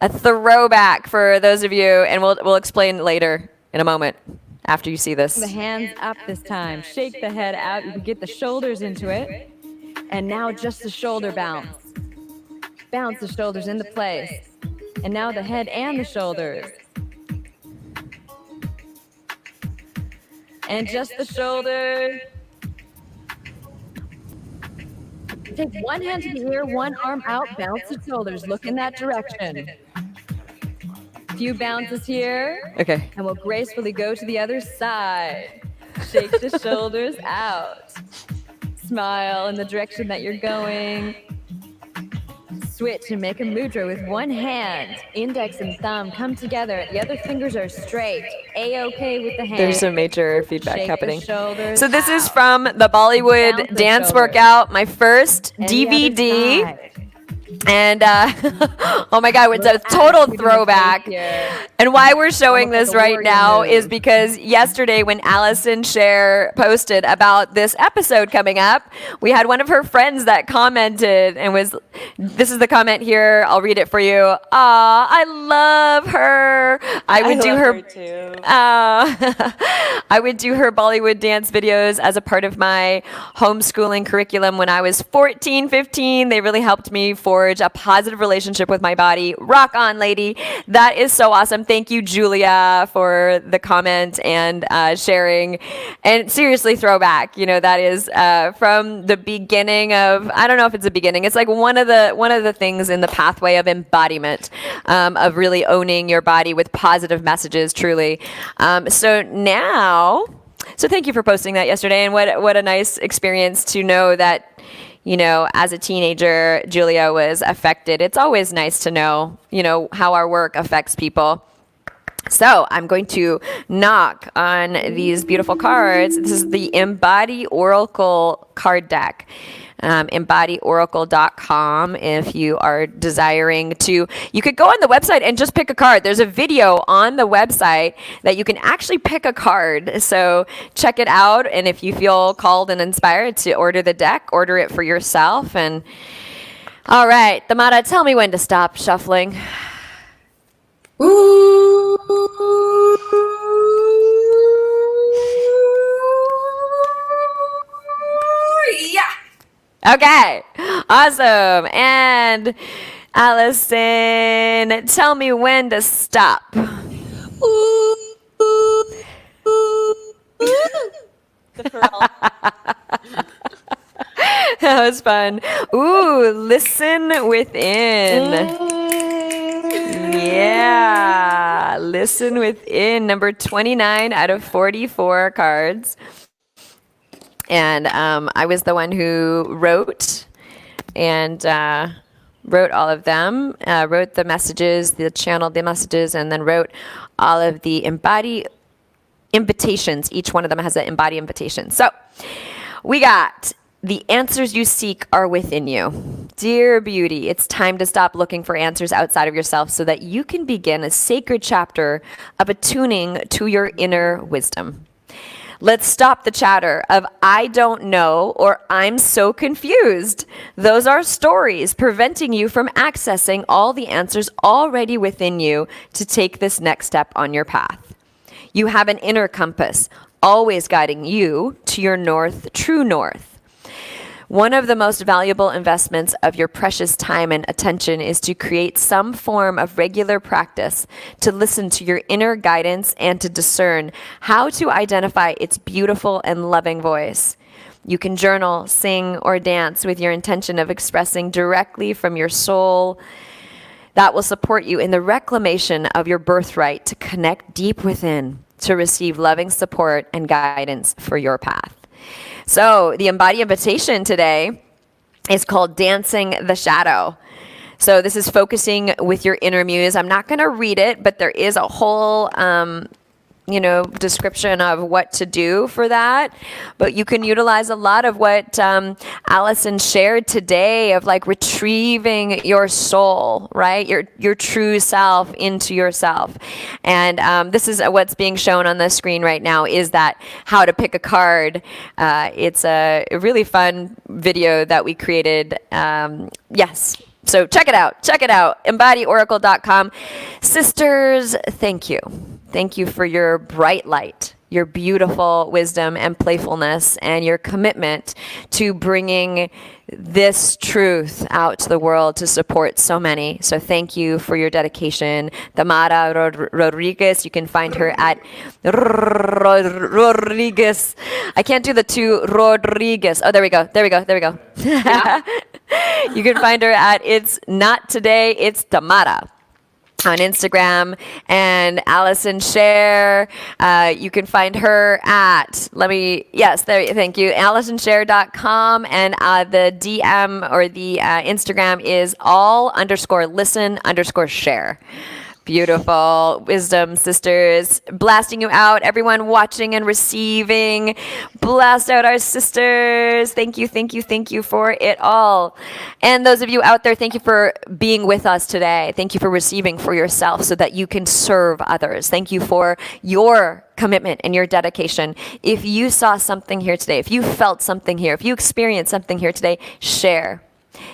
A throwback for those of you, and we'll explain later in a moment after you see this. The hands up this time. Shake the head out. You can get the shoulders into it. And now just the shoulder bounce. Bounce the shoulders into place. And now the head and the shoulders. And just the shoulders. Take one hand to the ear, one arm out, bounce the shoulders. Look in that direction. Few bounces here. Okay. And we'll gracefully go to the other side. Shake the shoulders out. Smile in the direction that you're going. Switch and make a mudra with one hand. Index and thumb come together. The other fingers are straight. A-okay with the hand. There's some major feedback Shake happening. the shoulders So this is out. from the Bollywood Bounce the dance shoulders. workout, my first And the other DVD. side. And oh my God, it's a total throwback. And why we're showing Almost this like a right warrior now move. is because yesterday when Alison Sher posted about this episode coming up, we had one of her friends that commented and this is the comment here. I'll read it for you. I love her. I would do love her too. I would do her Bollywood dance videos as a part of my homeschooling curriculum when I was 14, 15. They really helped me forge a positive relationship with my body. Rock on, lady. That is so awesome. Thank you, Julia, for the comment and sharing. And seriously, throwback. That is from the beginning of, I don't know if it's the beginning. It's like one of the things in the pathway of embodiment, of really owning your body with positive messages, truly. So thank you for posting that yesterday, and what a nice experience to know that, as a teenager, Julia was affected. It's always nice to know, how our work affects people. So I'm going to knock on these beautiful cards. This is the Embody Oracle card deck. EmbodyOracle.com if you are desiring to. You could go on the website and just pick a card. There's a video on the website that you can actually pick a card. So check it out. And if you feel called and inspired to order the deck, order it for yourself. And all right, Tamara, tell me when to stop shuffling. Yeah. Okay, awesome. And Alison, tell me when to stop. That was fun. Ooh, listen within. Yeah, listen within. Number 29 out of 44 cards. And I was the one who wrote all of them, wrote the messages, channeled the messages, and then wrote all of the embody invitations. Each one of them has an embody invitation. So we got The answers you seek are within you. Dear beauty, it's time to stop looking for answers outside of yourself so that you can begin a sacred chapter of attuning to your inner wisdom. Let's stop the chatter of I don't know or I'm so confused. Those are stories preventing you from accessing all the answers already within you to take this next step on your path. You have an inner compass, always guiding you to your north, true north. One of the most valuable investments of your precious time and attention is to create some form of regular practice to listen to your inner guidance and to discern how to identify its beautiful and loving voice. You can journal, sing, or dance with your intention of expressing directly from your soul. That will support you in the reclamation of your birthright to connect deep within, to receive loving support and guidance for your path. So the Embody invitation today is called Dancing the Shadow. So this is focusing with your inner muse. I'm not going to read it, but there is a whole description of what to do for that. But you can utilize a lot of what Alison shared today of like retrieving your soul, right? Your true self into yourself. And this is what's being shown on the screen right now is that how to pick a card. It's a really fun video that we created. Yes. So check it out. EmbodyOracle.com. Sisters, thank you. Thank you for your bright light, your beautiful wisdom and playfulness, and your commitment to bringing this truth out to the world to support so many. So thank you for your dedication. Tamara Rodriguez, you can find her at Rodriguez. I can't do the two Rodriguez. Oh, there we go. Yeah. You can find her at It's Not Today, It's Tamara on Instagram. And Alison Sher, you can find her at, thank you, AlisonSher.com. And the DM or the Instagram is all_listen_share. Beautiful wisdom sisters, blasting you out. Everyone watching and receiving, blast out our sisters. Thank you for it all. And those of you out there, thank you for being with us today. Thank you for receiving for yourself so that you can serve others. Thank you for your commitment and your dedication. If you saw something here today, if you felt something here, if you experienced something here today, share.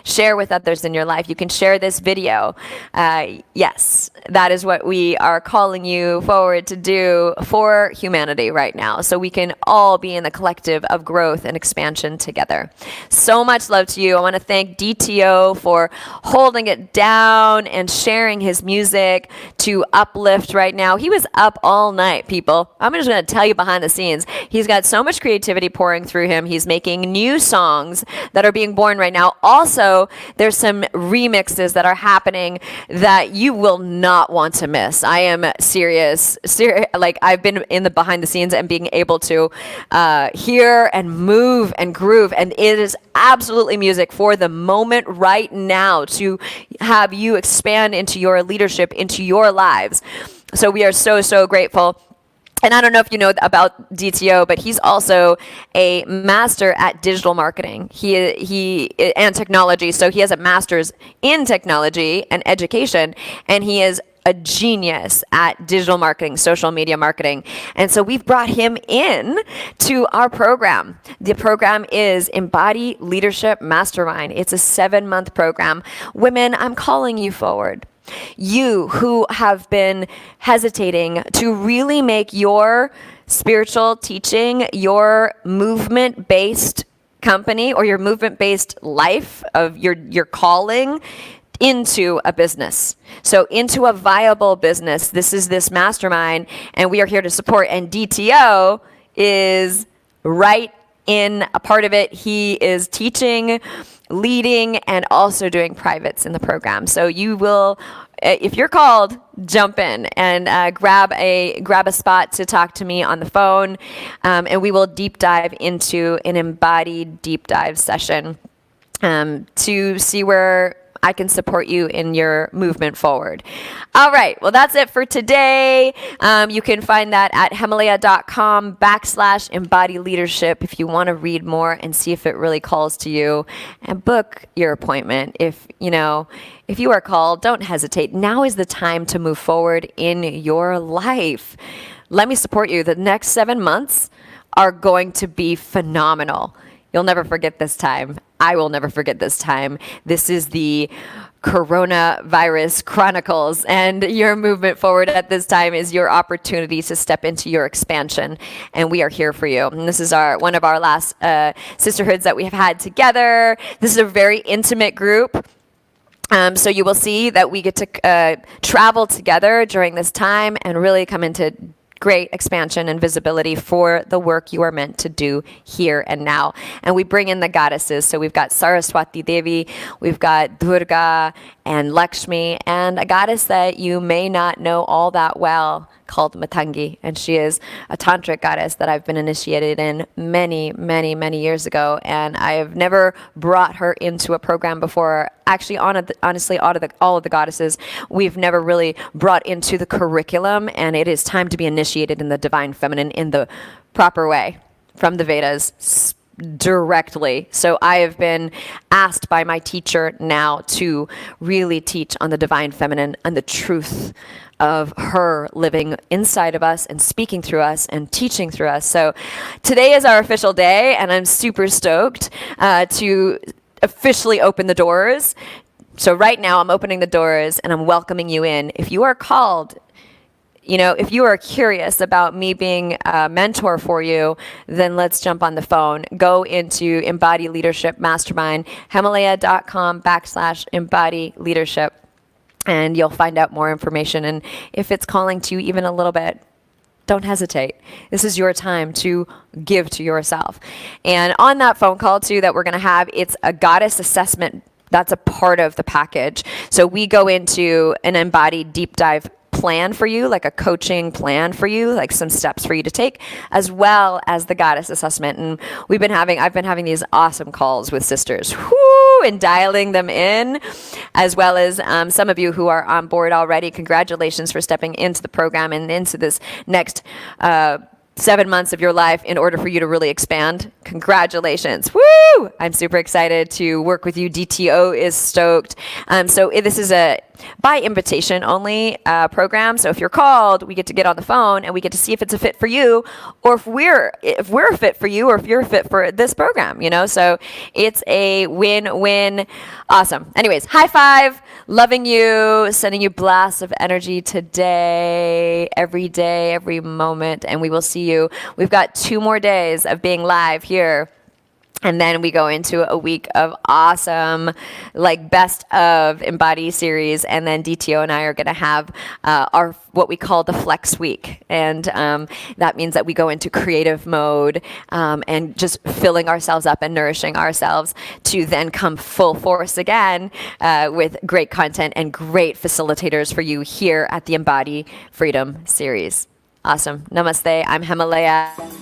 Share with others in your life. You can share this video. Yes, that is what we are calling you forward to do for humanity right now, so we can all be in the collective of growth and expansion together. So much love to you. I want to thank DTO for holding it down and sharing his music to uplift right now. He was up all night, people. I'm just going to tell you behind the scenes. He's got so much creativity pouring through him. He's making new songs that are being born right now. Also, there's some remixes that are happening that you will not want to miss. I am serious. Like, I've been in the behind the scenes and being able to hear and move and groove, and it is absolutely music for the moment right now to have you expand into your leadership, into your lives. So we are so grateful. And I don't know if you know about DTO, but he's also a master at digital marketing. He and technology. So he has a master's in technology and education, and he is a genius at digital marketing, social media marketing. And so we've brought him in to our program. The program is Embody Leadership Mastermind. It's a 7-month program. Women, I'm calling you forward. You who have been hesitating to really make your spiritual teaching, your movement-based company or your movement-based life of your calling into a business. So into a viable business. This is this mastermind, and we are here to support. And DTO is right in a part of it. He is teaching, leading, and also doing privates in the program. So you will, if you're called, jump in and grab a spot to talk to me on the phone, and we will deep dive into an embodied deep dive session to see where I can support you in your movement forward. All right. Well, that's it for today. You can find that at Hemalayaa.com/embody leadership if you want to read more and see if it really calls to you, and book your appointment. If you are called, don't hesitate. Now is the time to move forward in your life. Let me support you. The next 7 months are going to be phenomenal. You'll never forget this time. I will never forget this time. This is the Coronavirus Chronicles, and your movement forward at this time is your opportunity to step into your expansion, and we are here for you. And this is one of our last sisterhoods that we have had together. This is a very intimate group. So you will see that we get to travel together during this time and really come into great expansion and visibility for the work you are meant to do here and now. And we bring in the goddesses. So we've got Saraswati Devi, we've got Durga and Lakshmi, and a goddess that you may not know all that well called Matangi. And she is a tantric goddess that I've been initiated in many, many, many years ago. And I have never brought her into a program before. Actually, honestly, all of the goddesses, we've never really brought into the curriculum. And it is time to be initiated in the divine feminine in the proper way from the Vedas directly. So I have been asked by my teacher now to really teach on the divine feminine and the truth of her living inside of us and speaking through us and teaching through us. So today is our official day, and I'm super stoked to officially open the doors. So right now I'm opening the doors and I'm welcoming you in. If you are called, if you are curious about me being a mentor for you, then let's jump on the phone. Go into Embody Leadership Mastermind, Hemalayaa.com/embody leadership. And you'll find out more information. And if it's calling to you even a little bit, don't hesitate. This is your time to give to yourself. And on that phone call too that we're going to have, it's a goddess assessment. That's a part of the package. So we go into an embodied deep dive plan for you, like a coaching plan for you, like some steps for you to take, as well as the goddess assessment. And I've been having these awesome calls with sisters, and dialing them in, as well as some of you who are on board already. Congratulations for stepping into the program and into this next 7 months of your life in order for you to really expand. Congratulations. Woo! I'm super excited to work with you. DTO is stoked. So this is a by invitation only program. So if you're called, we get to get on the phone and we get to see if it's a fit for you, or if we're a fit for you, or if you're a fit for this program, So it's a win-win. Awesome. Anyways, high five. Loving you, sending you blasts of energy today, every moment, and we will see you. We've got 2 more days of being live here. And then we go into a week of awesome, like best of Embody series. And then DTO and I are going to have our what we call the Flex Week. And that means that we go into creative mode and just filling ourselves up and nourishing ourselves to then come full force again with great content and great facilitators for you here at the Embody Freedom series. Awesome. Namaste. I'm Hemalayaa.